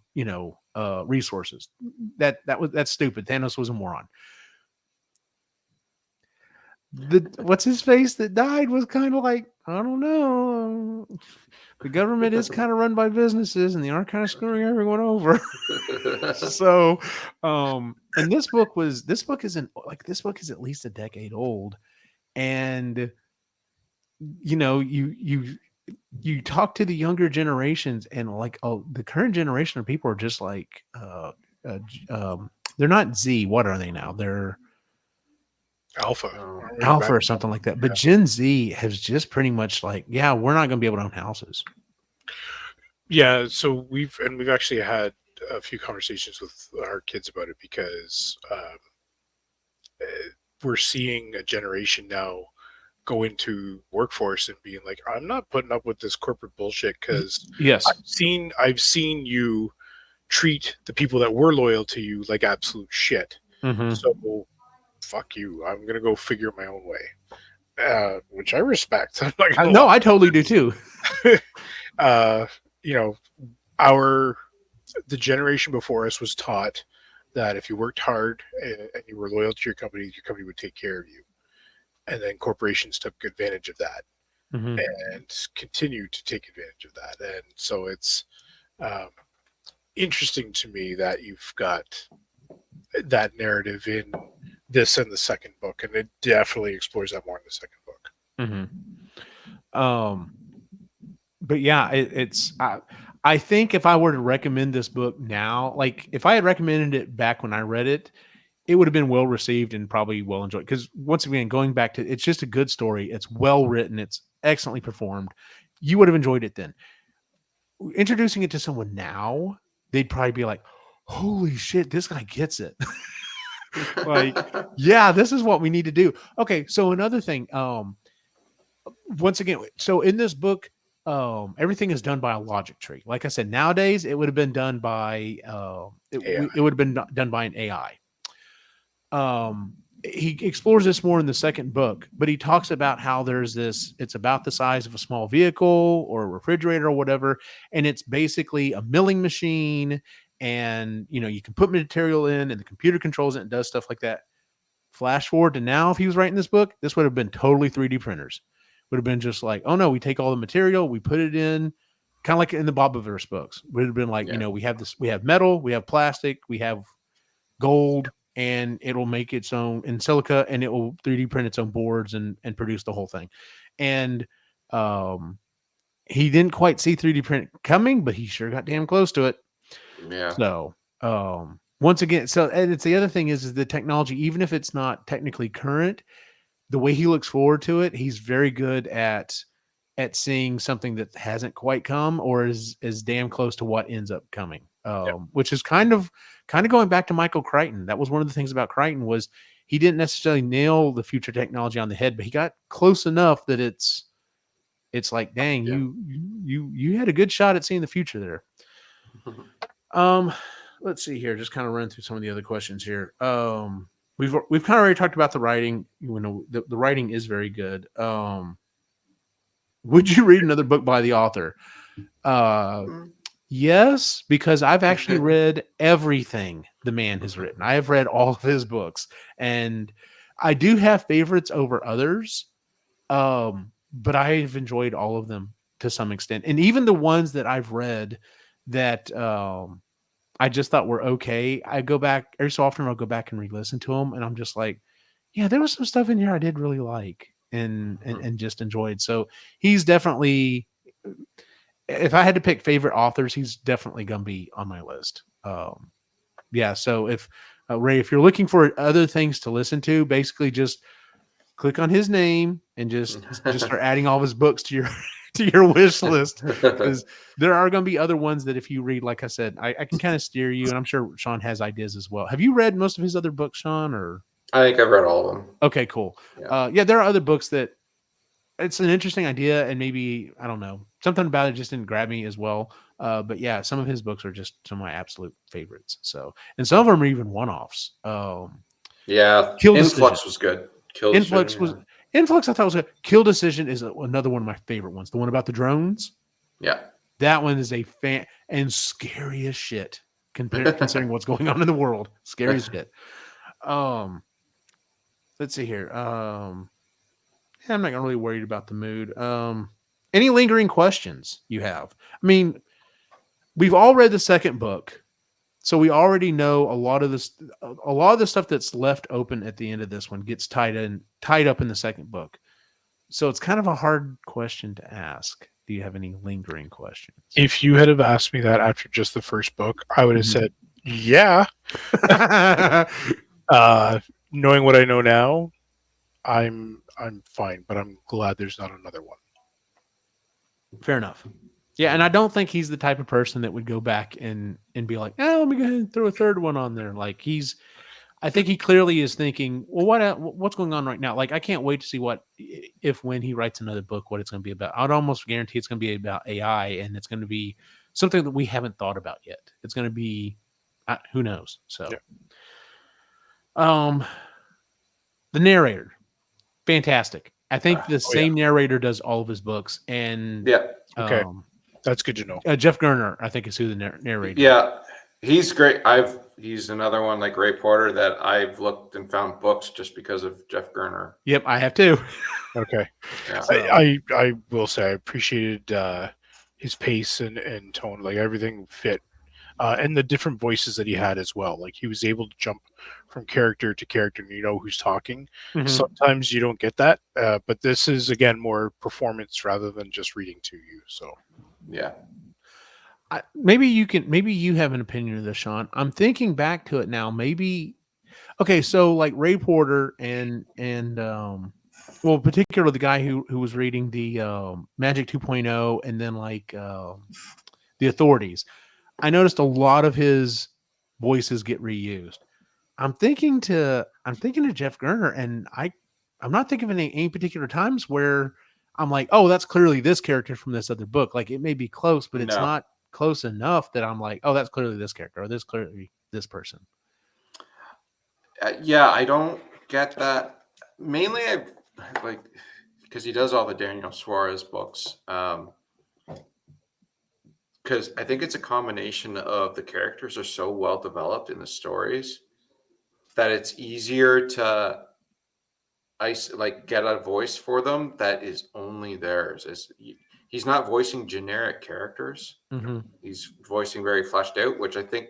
S2: resources. That's stupid. Thanos was a moron. What's his face that died was kind of like, I don't know. The government is kind of run by businesses and they are kind of screwing everyone over. So, and this book is at least a decade old. And, you talk to the younger generations and like, the current generation of people are just like, they're not Z. What are they now? They're
S3: Alpha
S2: or something like that. But Gen Z has just pretty much like, yeah, we're not going to be able to own houses.
S3: Yeah. So we've actually had a few conversations with our kids about it because we're seeing a generation now go into workforce and being like, I'm not putting up with this corporate bullshit because I've seen you treat the people that were loyal to you like absolute shit.
S2: Mm-hmm.
S3: So fuck you. I'm gonna go figure my own way, which I respect. I'm not gonna
S2: I totally do too.
S3: The generation before us was taught that if you worked hard and you were loyal to your company would take care of you. And then corporations took advantage of that and continue to take advantage of that. And so it's interesting to me that you've got that narrative in this and the second book, and it definitely explores that more in the second book.
S2: But yeah, I think if I were to recommend this book now, like if I had recommended it back when I read it, it would have been well received and probably well enjoyed. Because once again, going back to, it's just a good story. It's well written. It's excellently performed. You would have enjoyed it then. Introducing it to someone now, they'd probably be like, holy shit, this guy gets it. Like, yeah, this is what we need to do. Okay, so another thing, once again, so in this book, everything is done by a logic tree. Like I said, nowadays it would have been done by it would have been done by an AI. He explores this more in the second book, but he talks about how there's this, it's about the size of a small vehicle or a refrigerator or whatever. And it's basically a milling machine. And, you can put material in and the computer controls it and does stuff like that. Flash forward to now, if he was writing this book, this would have been totally 3D printers. Would have been just like, oh no, we take all the material, we put it in, kind of like in the Bobaverse books. Would have been like, we have metal, we have plastic, we have gold, and it'll make its own in silica, and it will 3D print its own boards and produce the whole thing. And he didn't quite see 3D print coming, but he sure got damn close to it.
S4: Yeah.
S2: So once again, so and it's the other thing is the technology, even if it's not technically current, the way he looks forward to it, he's very good at seeing something that hasn't quite come or is damn close to what ends up coming. Which is kind of going back to Michael Crichton. That was one of the things about Crichton was he didn't necessarily nail the future technology on the head, but he got close enough that it's like, dang, you had a good shot at seeing the future there. Let's see here. Just kind of run through some of the other questions here. We've kind of already talked about the writing. You know, the writing is very good. Would you read another book by the author? Yes, because I've actually read everything the man has written. I have read all of his books, and I do have favorites over others. But I've enjoyed all of them to some extent. And even the ones that I've read that I just thought were okay, I go back every so often. I'll go back and re-listen to them, and I'm just like, yeah, there was some stuff in here I did really like and just enjoyed. So he's definitely, if I had to pick favorite authors, he's definitely going to be on my list. Yeah. So if Ray, if you're looking for other things to listen to, basically just click on his name and just start adding all of his books to your wish list, because there are going to be other ones that if you read, like I said, I can kind of steer you, and I'm sure Shaun has ideas as well. Have you read most of his other books, Shaun? Or
S4: I think I've read all of them.
S2: Okay, cool. Yeah, there are other books that it's an interesting idea, and maybe, I don't know, something about it just didn't grab me as well. But yeah, some of his books are just some of my absolute favorites. So, and some of them are even one-offs.
S4: Yeah,
S2: Kill
S4: Influx
S2: Decision
S4: was good.
S2: Influx I thought was good. Kill Decision is another one of my favorite ones. The one about the drones.
S4: Yeah.
S2: That one is a fan and scary as shit considering what's going on in the world. Scary as shit. Let's see here. Yeah, I'm not really worried about the mood. Any lingering questions you have? I mean, we've all read the second book, so we already know a lot of this. A lot of the stuff that's left open at the end of this one gets tied up in the second book. So it's kind of a hard question to ask. Do you have any lingering questions?
S3: If you had have asked me that after just the first book, I would have said, yeah. Knowing what I know now, I'm fine, but I'm glad there's not another one.
S2: Fair enough. Yeah, and I don't think he's the type of person that would go back and be like, oh, let me go ahead and throw a third one on there. Like I think he clearly is thinking, well, what's going on right now? Like, I can't wait to see when he writes another book, what it's going to be about. I'd almost guarantee it's going to be about AI, and it's going to be something that we haven't thought about yet. It's going to be, who knows? So, the narrator, fantastic. I think the same narrator does all of his books, and
S3: okay, that's good to know.
S2: Jeff Gerner, I think, is who the narrator.
S4: Yeah, he's great. He's another one like Ray Porter that I've looked and found books just because of Jeff Gerner.
S2: Yep, I have too.
S3: Okay, I will say I appreciated his pace and tone, like everything fit, and the different voices that he had as well. Like he was able to jump from character to character, and you know who's talking. Mm-hmm. Sometimes you don't get that, but this is again more performance rather than just reading to you. So
S4: yeah.
S2: Maybe you have an opinion of this, Shaun. I'm thinking back to it now. Maybe, okay, so like Ray Porter and well, particularly the guy who was reading the Magic 2.0 and then like the Authorities. I noticed a lot of his voices get reused. I'm thinking to Jeff Gerner, and I'm not thinking of any particular times where I'm like, oh, that's clearly this character from this other book. Like it may be close, but it's not close enough that I'm like, oh, that's clearly this character, or this clearly this person.
S4: Yeah, I don't get that. Mainly, I like because he does all the Daniel Suarez books. Because I think it's a combination of the characters are so well developed in the stories that it's easier to get a voice for them that is only theirs. He's not voicing generic characters.
S2: Mm-hmm.
S4: He's voicing very fleshed out, which I think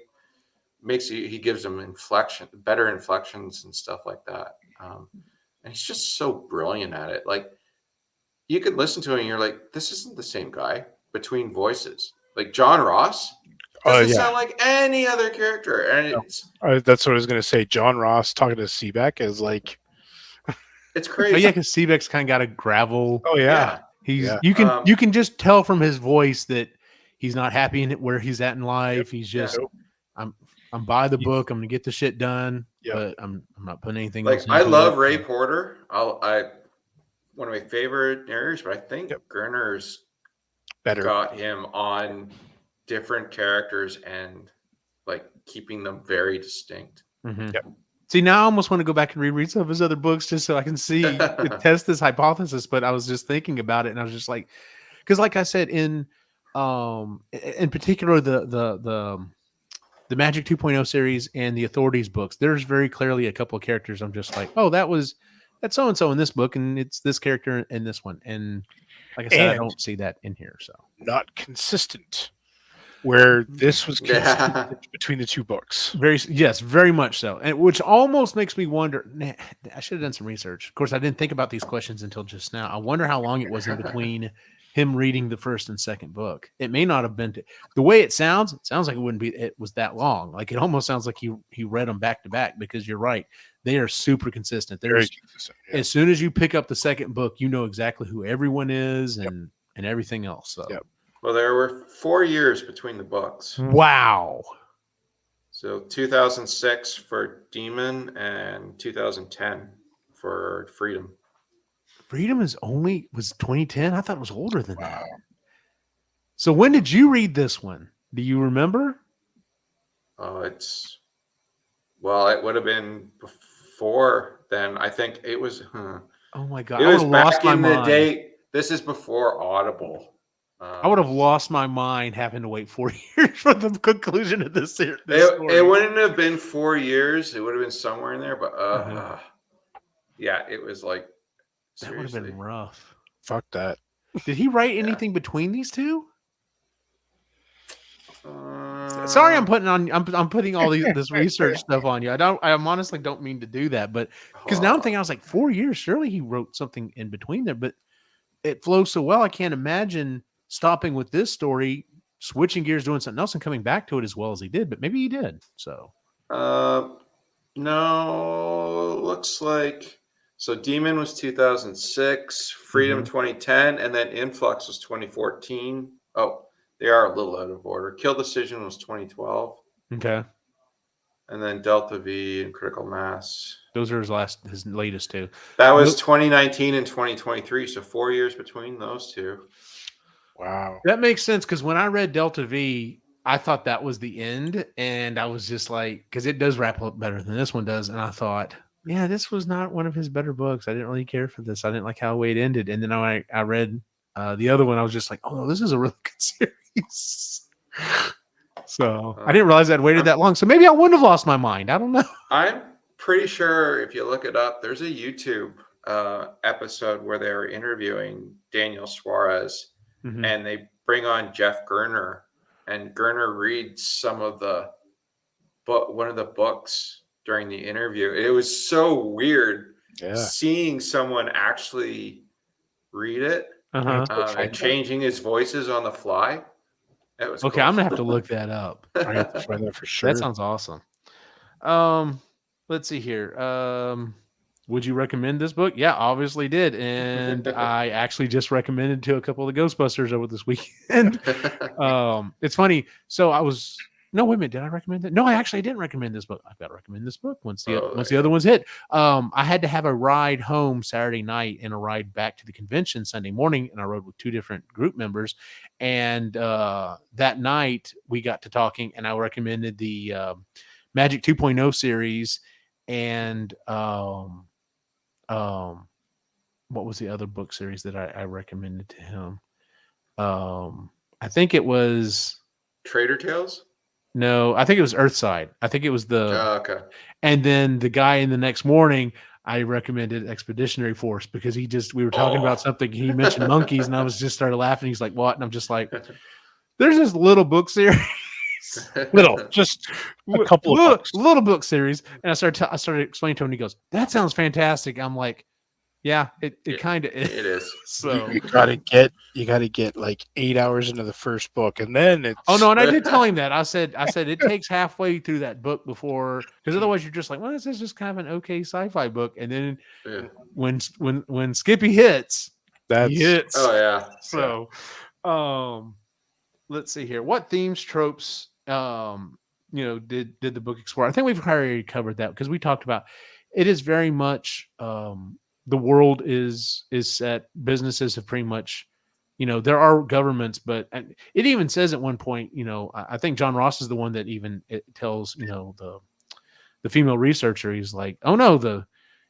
S4: he gives them better inflections and stuff like that. And he's just so brilliant at it. Like you could listen to him and you're like, this isn't the same guy between voices. Like John Ross. Doesn't sound like any other character, and it's
S3: that's what I was going to say. John Ross talking to Seabeck is like,
S4: it's crazy.
S2: Oh yeah, because Seabeck's kind of got a gravel.
S3: oh yeah,
S2: He's
S3: yeah.
S2: you can just tell from his voice that he's not happy in it where he's at in life. He's just I'm by the book. I'm gonna get the shit done, but I'm not putting anything else into
S4: I love
S2: it.
S4: Ray Porter. One of my favorite narrators, but I think Gerner's
S3: better
S4: got him on different characters and like keeping them very distinct.
S2: Mm-hmm. See, now I almost want to go back and reread some of his other books just so I can see test this hypothesis. But I was just thinking about it, and I was just like, because like I said, in particular the Magic 2.0 series and the Authorities books, there's very clearly a couple of characters I'm just like, oh, that's so and so in this book, and it's this character in this one. And like I said, I don't see that in here. So
S3: not consistent. Where this was consistent between the two books.
S2: Very much so. And which almost makes me wonder, I should have done some research. Of course, I didn't think about these questions until just now. I wonder how long it was in between him reading the first and second book. It may not have been the way it sounds like it was that long. Like it almost sounds like he read them back to back, because you're right. They are super consistent. Very consistent. As soon as you pick up the second book, you know exactly who everyone is and everything else. So
S4: Well, there were 4 years between the books.
S2: Wow.
S4: So 2006 for Daemon and 2010 for Freedom.
S2: Freedom was 2010? I thought it was older than that. So when did you read this one? Do you remember?
S4: It would have been before then. I think it was.
S2: Oh my God.
S4: It was back in the day. This is before Audible.
S2: I would have lost my mind having to wait 4 years for the conclusion of this story.
S4: It wouldn't have been 4 years. It would have been somewhere in there. But it was like, seriously.
S2: That would have been rough.
S3: Fuck that.
S2: Did he write anything between these two? Sorry, I'm putting all this research stuff on you. I honestly don't mean to do that, but because now I'm thinking, I was like, 4 years. Surely he wrote something in between there, but it flows so well. I can't imagine stopping with this story, switching gears, doing something else, and coming back to it as well as he did. But maybe he did. So,
S4: no, looks like Daemon was 2006, Freedom 2010, and then Influx was 2014. Oh, they are a little out of order. Kill Decision was 2012.
S2: Okay.
S4: And then Delta V and Critical Mass.
S2: Those are his latest two.
S4: That was 2019 and 2023. So 4 years between those two.
S3: Wow.
S2: That makes sense, because when I read Delta V, I thought that was the end. And I was just like, because it does wrap up better than this one does. And I thought, yeah, this was not one of his better books. I didn't really care for this. I didn't like how it ended. And then I read the other one. I was just like, oh, no, this is a really good series. So I didn't realize I'd waited that long. So maybe I wouldn't have lost my mind. I don't know.
S4: I'm pretty sure if you look it up, there's a YouTube episode where they're interviewing Daniel Suarez, and they bring on Jeff Gerner, and Gerner reads some of one of the books during the interview. It was so weird seeing someone actually read it and changing his voices on the fly. That was
S2: okay.
S4: cool.
S2: I'm gonna have to look that up.
S3: I have to find that for sure.
S2: That sounds awesome. Let's see here. Would you recommend this book? Yeah, obviously did. And I actually just recommended to a couple of the Ghostbusters over this weekend. It's funny. So wait a minute. Did I recommend it? No, I actually didn't recommend this book. I've got to recommend this book once the other ones hit. I had to have a ride home Saturday night and a ride back to the convention Sunday morning. And I rode with two different group members. And that night we got to talking, and I recommended the Magic 2.0 series and what was the other book series that I recommended to him? I think it was
S4: Trader Tales.
S2: No, I think it was Earthside. I think it was
S4: okay.
S2: And then the guy in the next morning, I recommended Expeditionary Force, because we were talking about something. He mentioned monkeys, and I was just started laughing. He's like, "What?" And I'm just like, "There's this little book series."
S3: Just a couple of
S2: little book series, and I started explaining to him. And he goes, "That sounds fantastic." I'm like, Yeah, it kind of
S4: It
S2: is.
S4: is.
S2: So
S3: You gotta get like 8 hours into the first book, and then it's
S2: oh no, and I did tell him that. I said it takes halfway through that book before, because otherwise you're just like, well, this is just kind of an okay sci-fi book. And then
S4: Yeah.
S2: when Skippy hits,
S3: that's
S2: he hits.
S4: Oh yeah.
S2: So let's see here. What themes, tropes, did the book explore? I think we've already covered that because we talked about it is very much the world is set. Businesses have pretty much, there are governments, but it even says at one point, I think John Ross is the one that even it tells, the female researcher, he's like, oh no,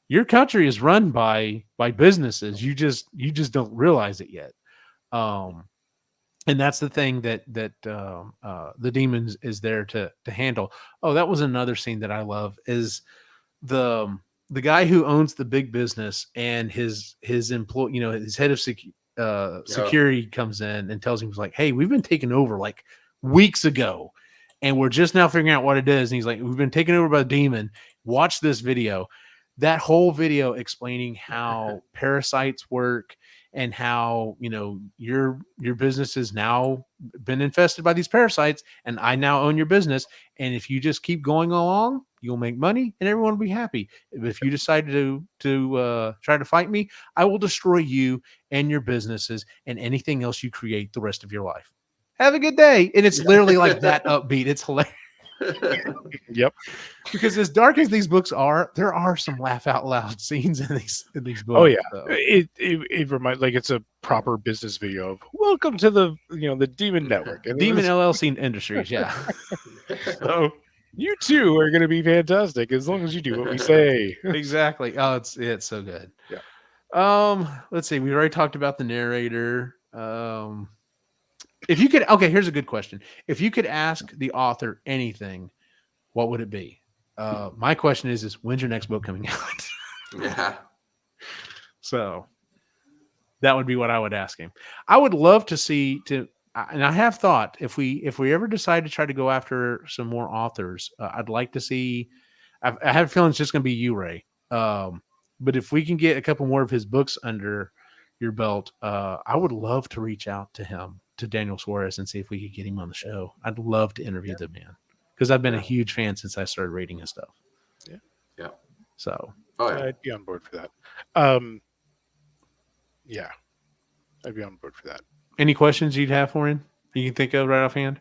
S2: your country is run by businesses. You just don't realize it yet. And that's the thing that the demons is there to handle. Oh, that was another scene that I love is the guy who owns the big business and his employee, his head of security comes in and tells him, he's like, hey, we've been taken over like weeks ago and we're just now figuring out what it is. And he's like, we've been taken over by the demon. Watch this video. That whole video explaining how parasites work and how, your business has now been infested by these parasites and I now own your business. And if you just keep going along, you'll make money and everyone will be happy. If you decide to try to fight me, I will destroy you and your businesses and anything else you create the rest of your life. Have a good day. And it's literally like that upbeat. It's hilarious.
S3: Yep.
S2: Because as dark as these books are, there are some laugh out loud scenes in these books.
S3: Oh yeah,
S2: so.
S3: it reminds like it's a proper business video of welcome to the the Demon Network, and
S2: Demon LLC Industries. Yeah.
S3: So you too are going to be fantastic as long as you do what we say.
S2: Exactly. Oh, it's so good.
S3: Yeah.
S2: Let's see. We already talked about the narrator. If you could, okay, here's a good question. If you could ask the author anything, what would it be? My question is when's your next book coming out?
S4: Yeah.
S2: So that would be what I would ask him. I would love to see and I have thought if we ever decide to try to go after some more authors, I'd like to see. I have a feeling it's just going to be you, Ray. But if we can get a couple more of his books under your belt, I would love to reach out to him, to Daniel Suarez, and see if we could get him on the show. I'd love to interview the man because I've been a huge fan since I started reading his stuff.
S3: Yeah.
S4: Yeah.
S2: So.
S4: Oh yeah.
S3: I'd be on board for that. Yeah. I'd be on board for that.
S2: Any questions you'd have for him? You can think of right offhand?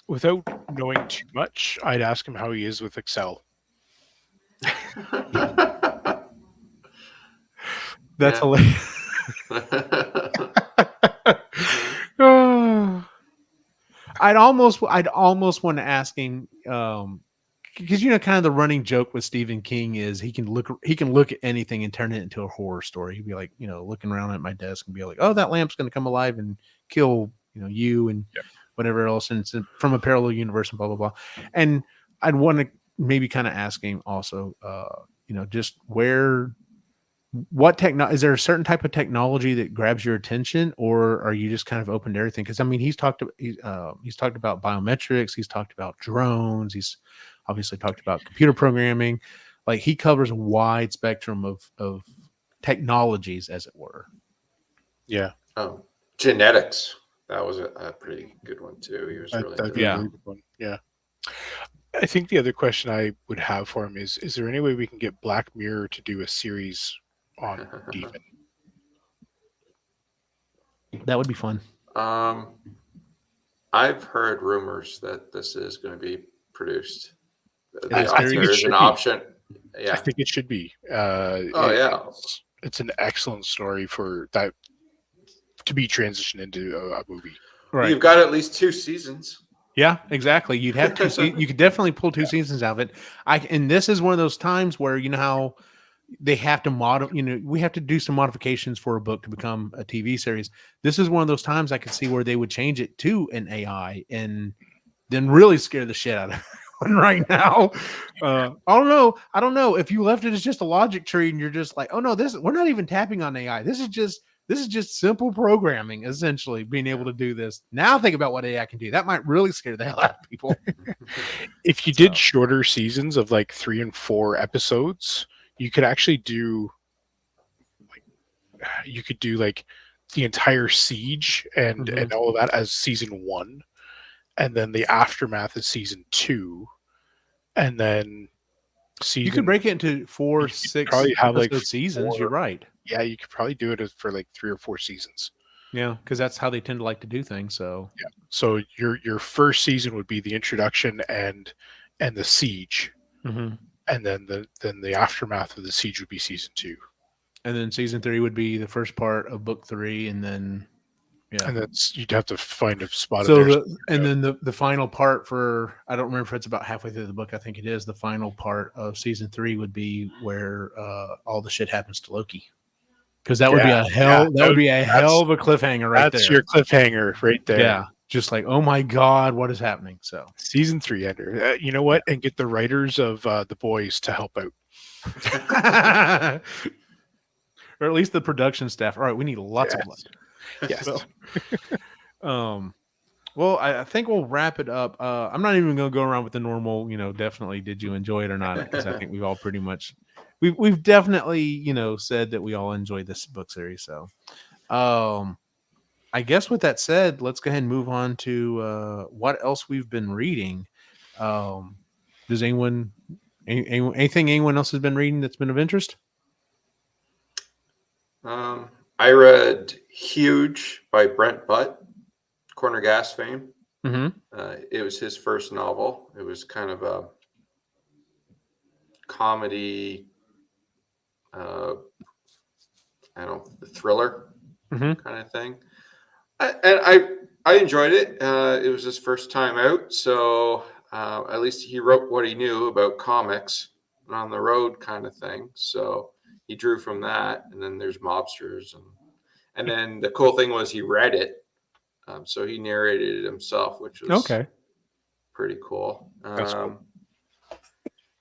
S3: Without knowing too much, I'd ask him how he is with Excel.
S2: That's hilarious. I'd almost want to ask him because kind of the running joke with Stephen King is he can look at anything and turn it into a horror story. He'd be like, looking around at my desk and be like, oh, that lamp's going to come alive and kill you and whatever else, and it's from a parallel universe and blah blah blah. And I'd want to maybe kind of ask him also, just is there a certain type of technology that grabs your attention, or are you just kind of open to everything? Because I mean, he's talked about biometrics, he's talked about drones, he's obviously talked about computer programming. Like he covers a wide spectrum of technologies, as it were.
S3: Yeah.
S4: Oh, genetics. That was a pretty good one too. He was really
S3: that'd
S4: good.
S3: be a really good one. Yeah. I think the other question I would have for him is there any way we can get Black Mirror to do a series on Demon?
S2: That would be fun.
S4: I've heard rumors that this is going to be produced.
S3: I think
S4: There is an option. Yeah,
S3: I think it should be. It's an excellent story for that to be transitioned into a movie.
S2: Right.
S4: You've got at least 2 seasons.
S2: Yeah, exactly. You'd have to. You could definitely pull 2 seasons out of it. And this is one of those times where how they have to we have to do some modifications for a book to become a TV series. This is one of those times I could see where they would change it to an AI and then really scare the shit out of everyone right now. I don't know if you left it as just a logic tree and you're just like, oh no, we're not even tapping on AI. This is just simple programming, essentially being able to do this. Now think about what AI can do. That might really scare the hell out of people.
S3: If you did shorter seasons of like 3 and 4 episodes, you could actually do you could do like the entire siege and all of that as season 1, and then the aftermath is season 2, and then season.
S2: You could break it into 4,
S3: you could
S2: 6
S3: probably have like
S2: episode seasons.
S3: 4.
S2: You're right.
S3: Yeah, you could probably do it for like 3 or 4 seasons.
S2: Yeah, because that's how they tend to like to do things. So
S3: Yeah. So your first season would be the introduction and the siege, and then the aftermath of the siege would be season 2.
S2: And then season 3 would be the first part of book 3, and then
S3: and that's you'd have to find a spot.
S2: So then the final part for, I don't remember if it's about halfway through the book. I think it is. The final part of season 3 would be where all the shit happens to Loki. Because that would be a hell. That would be a hell of a cliffhanger right there.
S3: That's your cliffhanger right there.
S2: Yeah, just like, oh my god, what is happening? So
S3: season 3 ender. You know what? And get the writers of The Boys to help out,
S2: or at least the production staff. All right, we need lots of blood.
S3: Yes.
S2: So, well, I think we'll wrap it up. I'm not even going to go around with the normal, definitely did you enjoy it or not? Because I think we've all pretty much, we've definitely, said that we all enjoyed this book series. So, I guess with that said, let's go ahead and move on to what else we've been reading. Does anything anyone else has been reading that's been of interest?
S4: I read Huge by Brent Butt, Corner Gas fame. It was his first novel. It was kind of a comedy, thriller kind of thing. I enjoyed it. It was his first time out, so at least he wrote what he knew about comics and on the road kind of thing. So he drew from that, and then there's mobsters, and then the cool thing was he read it, so he narrated it himself, which was pretty cool.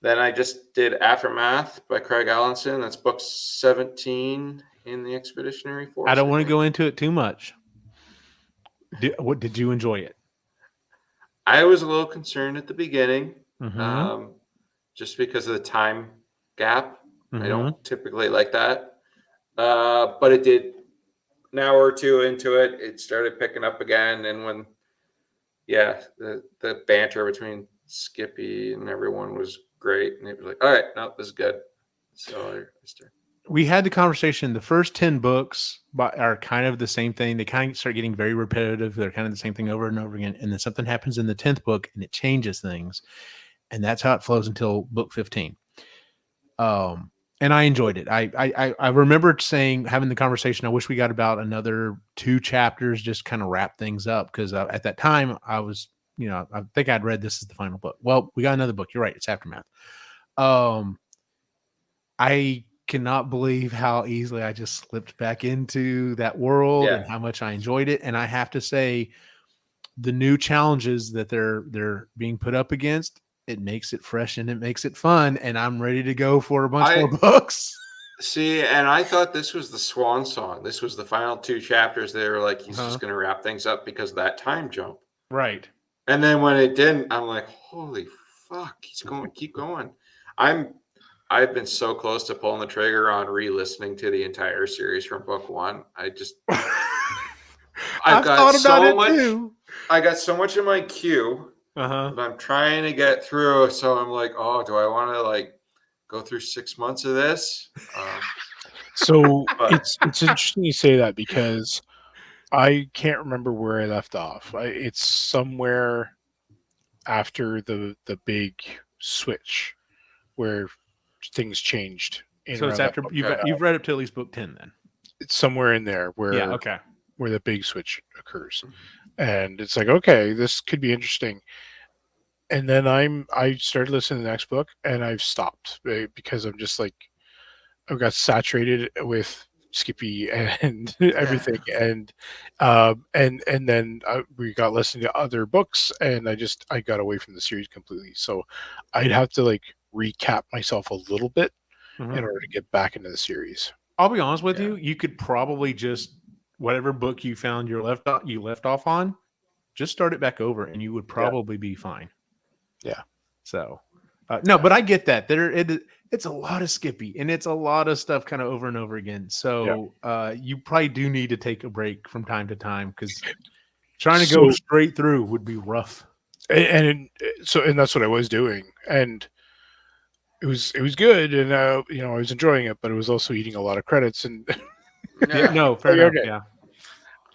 S4: Then I just did Aftermath by Craig Allinson. That's book 17 in the Expeditionary Force.
S2: I don't want to go into it too much. Did you enjoy it?
S4: I was a little concerned at the beginning, just because of the time gap. I don't typically like that. But it did. An hour or two into it, it started picking up again. And when, the banter between Skippy and everyone was great. And it was like, all right, no, this is good. So I started.
S2: We had the conversation. The first 10 books are kind of the same thing. They kind of start getting very repetitive. They're kind of the same thing over and over again. And then something happens in the 10th book and it changes things. And that's how it flows until book 15. And I enjoyed it. I remember having the conversation. I wish we got about another 2 chapters, just kind of wrap things up. Because at that time I was, I think I'd read this as the final book. Well, we got another book. You're right. It's Aftermath. I cannot believe how easily I just slipped back into that world and how much I enjoyed it. And I have to say, the new challenges that they're being put up against, it makes it fresh and it makes it fun. And I'm ready to go for a bunch more books.
S4: See, and I thought this was the swan song. This was the final 2 chapters. They were like, he's just going to wrap things up because of that time jump.
S2: Right.
S4: And then when it didn't, I'm like, holy fuck, he's going, keep going. I've been so close to pulling the trigger on re-listening to the entire series from book 1. I've got so much. Too. I got so much in my queue that I'm trying to get through. So I'm like, oh, do I want to go through 6 months of this?
S3: So it's interesting you say that, because I can't remember where I left off. It's somewhere after the big switch where things changed.
S2: So it's after you've read up to at least book 10 then. It's
S3: somewhere in there where where the big switch occurs. And it's like, okay, this could be interesting. And then I started listening to the next book and I've stopped because I'm just like, I've got saturated with Skippy and everything. And then we got listening to other books and I got away from the series completely. So I'd have to recap myself a little bit in order to get back into the series.
S2: I'll be honest with you. You could probably just, whatever book you found you left off on, just start it back over and you would probably be fine.
S3: Yeah.
S2: So, No, but I get that. It's a lot of Skippy, and it's a lot of stuff kind of over and over again. So you probably do need to take a break from time to time because trying to go straight through would be rough.
S3: And that's what I was doing, and it was good, and I was enjoying it, but it was also eating a lot of credits, and
S2: no, fair enough.
S3: Okay.
S2: Yeah,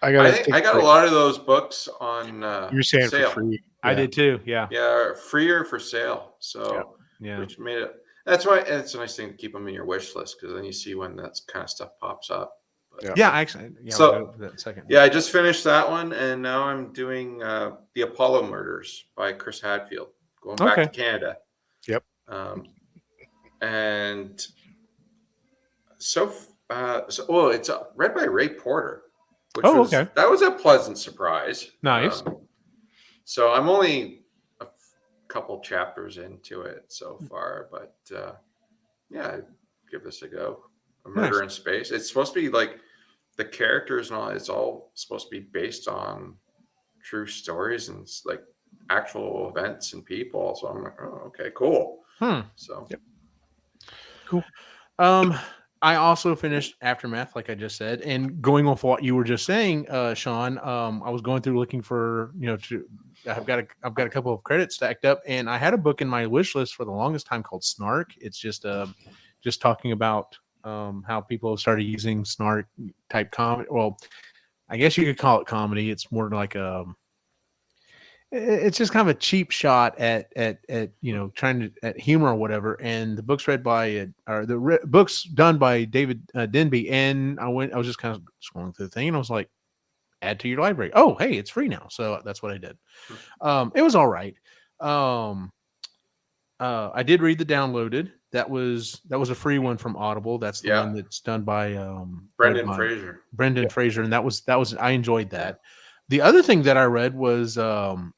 S3: I
S4: got a lot of those books on
S3: you were saying
S4: sale.
S3: for free.
S2: I did too. Yeah,
S4: free or for sale. So which made it. That's why it's a nice thing to keep them in your wish list because then you see when that kind of stuff pops up. But,
S2: actually,
S4: so
S2: we'll go for that in a second.
S4: Yeah, I just finished that one, and now I'm doing the Apollo Murders by Chris Hadfield, going back to Canada.
S3: Yep.
S4: And it's read by Ray Porter, which that was a pleasant surprise.
S2: Nice.
S4: So I'm only a couple chapters into it so far, but give this a go. A Murder in Space. It's supposed to be like the characters and all. It's all supposed to be based on true stories and like actual events and people. So I'm like, oh, okay, cool. So,
S3: cool.
S2: I also finished Aftermath, like I just said, and going off what you were just saying, Shaun. I was going through looking for, I've got a couple of credits stacked up, and I had a book in my wish list for the longest time called Snark. It's just talking about how people have started using snark type comedy. Well, I guess you could call it comedy. It's more like it's just kind of a cheap shot at trying to at humor or whatever. And the book's read by book's done by David Denby. And I was just kind of scrolling through the thing, and I was like, add to your library. Oh, hey, it's free now. So that's what I did. It was all right. I did read the Downloaded. That was a free one from Audible. That's the one that's done by
S4: Brendan Fraser.
S2: Brendan Fraser, and that was I enjoyed that. The other thing that I read was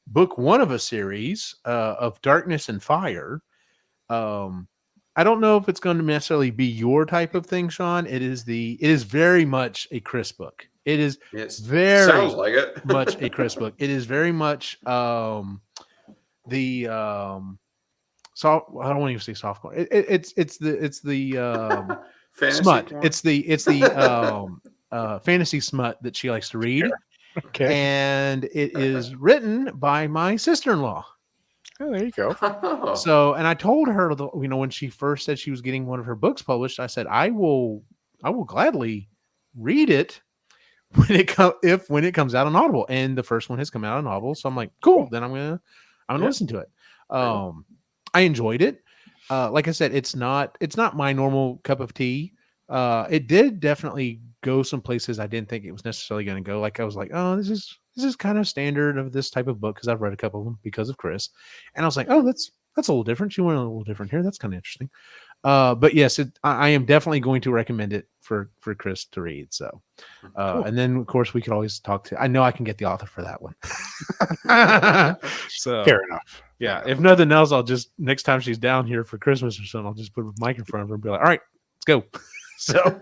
S2: book one of a series of Darkness and Fire. I don't know if it's going to necessarily be your type of thing, Shaun. It is very much a Chris book. It is very
S4: sounds like it.
S2: much a Chris book. It is very much soft. I don't want to say softcore. It's the smut.
S4: Porn?
S2: It's the fantasy smut that she likes to read.
S3: Okay.
S2: And it is written by my sister-in-law.
S3: Oh, there you go.
S2: So, and I told her, when she first said she was getting one of her books published, I said, I will gladly read it when it comes out on Audible. And the first one has come out on Audible. So I'm like, cool. Then I'm gonna listen to it. I enjoyed it. Like I said, it's not my normal cup of tea. It did definitely go some places I didn't think it was necessarily going to go. Like I was like, oh, this is kind of standard of this type of book because I've read a couple of them because of Chris, and I was like, oh, that's a little different. You went a little different here. That's kind of interesting. But yes, I am definitely going to recommend it for Chris to read. So,
S3: Cool.
S2: And then of course we could always talk to. I know I can get the author for that one. So
S3: fair enough.
S2: Yeah, if nothing else, I'll just next time she's down here for Christmas or something, I'll just put a mic in front of her and be like, all right, let's go. So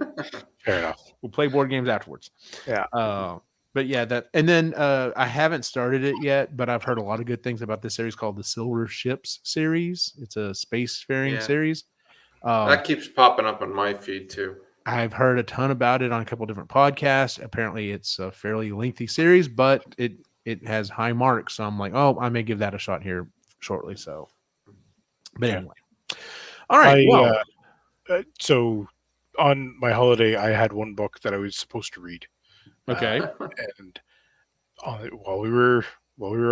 S3: fair enough.
S2: We'll play board games afterwards.
S3: Yeah.
S2: But yeah, and then I haven't started it yet, but I've heard a lot of good things about this series called the Silver Ships series. It's a spacefaring series.
S4: That keeps popping up on my feed too.
S2: I've heard a ton about it on a couple of different podcasts. Apparently it's a fairly lengthy series, but it has high marks. So I'm like, oh, I may give that a shot here shortly. So, but anyway. All right.
S3: So on my holiday, I had one book that I was supposed to read.
S2: Okay.
S3: And while we were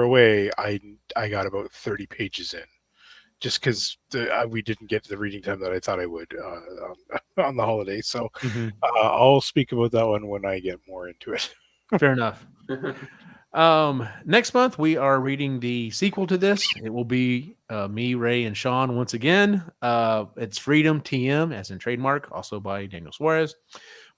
S3: away, I got about 30 pages in, just because we didn't get the reading time that I thought I would on the holiday. So I'll speak about that one when I get more into it.
S2: Fair enough. Next month we are reading the sequel to this. It will be me, Ray, and Shaun once again. It's Freedom TM, as in trademark, also by Daniel Suarez.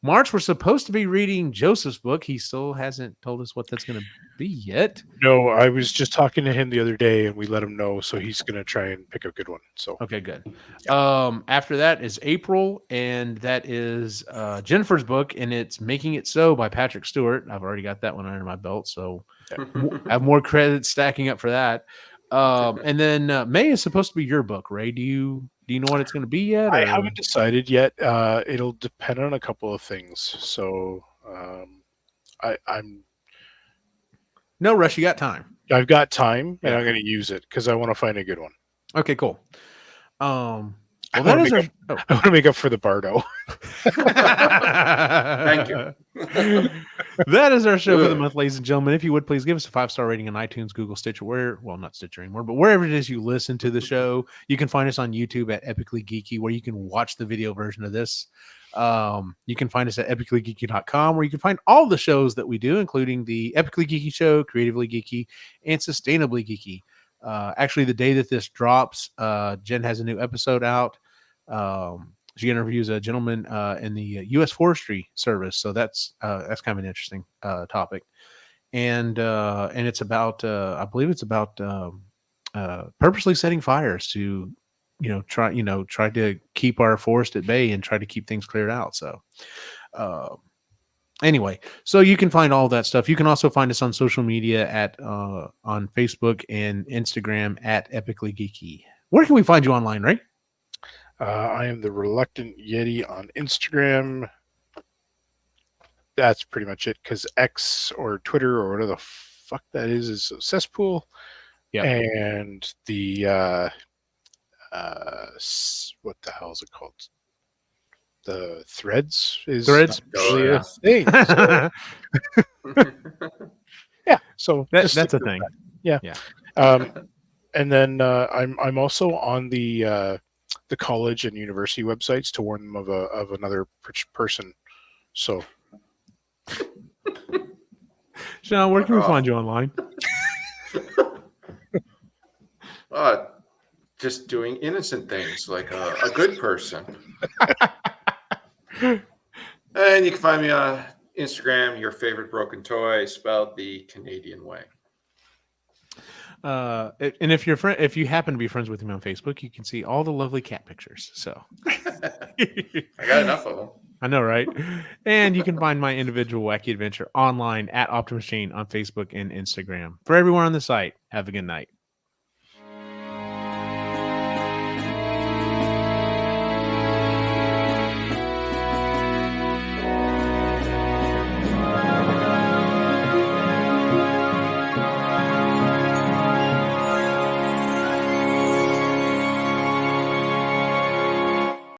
S2: March, we're supposed to be reading Joseph's book. He still hasn't told us what that's going to be yet.
S3: No, I was just talking to him the other day, and we let him know, so he's going to try and pick a good one. So
S2: okay, good.
S3: Yeah.
S2: After that is April, and that is Jennifer's book, and it's Making It So by Patrick Stewart. I've already got that one under my belt, so I have more credits stacking up for that. And then May is supposed to be your book, Ray. Do you know what it's going to be yet?
S3: I
S2: or-
S3: haven't decided yet. It'll depend on a couple of things. So
S2: No rush. You got time.
S3: I've got time, and
S2: Yeah.
S3: I'm going to use it because I want to find a good one.
S2: Okay, cool.
S3: I
S2: Well, that
S3: wanna
S2: is
S3: make
S2: our.
S3: I want to make up for the Bardo.
S2: Thank
S4: you.
S2: That is our show for the
S4: Ugh.
S2: month, ladies and gentlemen. If you would please give us a 5-star rating on iTunes, Google, Stitcher, not Stitcher anymore, but wherever it is you listen to the show. You can find us on YouTube at Epically Geeky, where you can watch the video version of this. You can find us at epicallygeeky.com, where you can find all the shows that we do, including the Epically Geeky Show, Creatively Geeky, and Sustainably Geeky. Actually, the day that this drops, Jen has a new episode out. She interviews a gentleman in the U.S. Forestry Service, so that's kind of an interesting topic, and it's about I believe it's about purposely setting fires to try to keep our forest at bay and try to keep things cleared out. So anyway, so you can find all that stuff. You can also find us on social media at on Facebook and Instagram at Epically Geeky. Where can we find you online, right?
S3: I am the Reluctant Yeti on Instagram. That's pretty much it, because X or Twitter or whatever the fuck that is a cesspool.
S2: Yeah.
S3: And the what the hell is it called? The Threads is
S2: Threads?
S3: not really
S4: Oh,
S3: a thing. So, yeah, so just
S2: that's a
S3: stick with
S2: thing.
S3: that. Yeah.
S2: Yeah.
S3: And then I'm also on the college and university websites to warn them of another person. So
S2: Shaun, where can we find you online?
S4: Just doing innocent things like a good person. And you can find me on Instagram, your favorite broken toy, spelled the Canadian way.
S2: And if if you happen to be friends with me on Facebook, you can see all the lovely cat pictures. So
S4: I got enough of them.
S2: I know, right? And you can find my individual wacky adventure online at Optimus Chain on Facebook and Instagram. For everyone on the site, have a good night.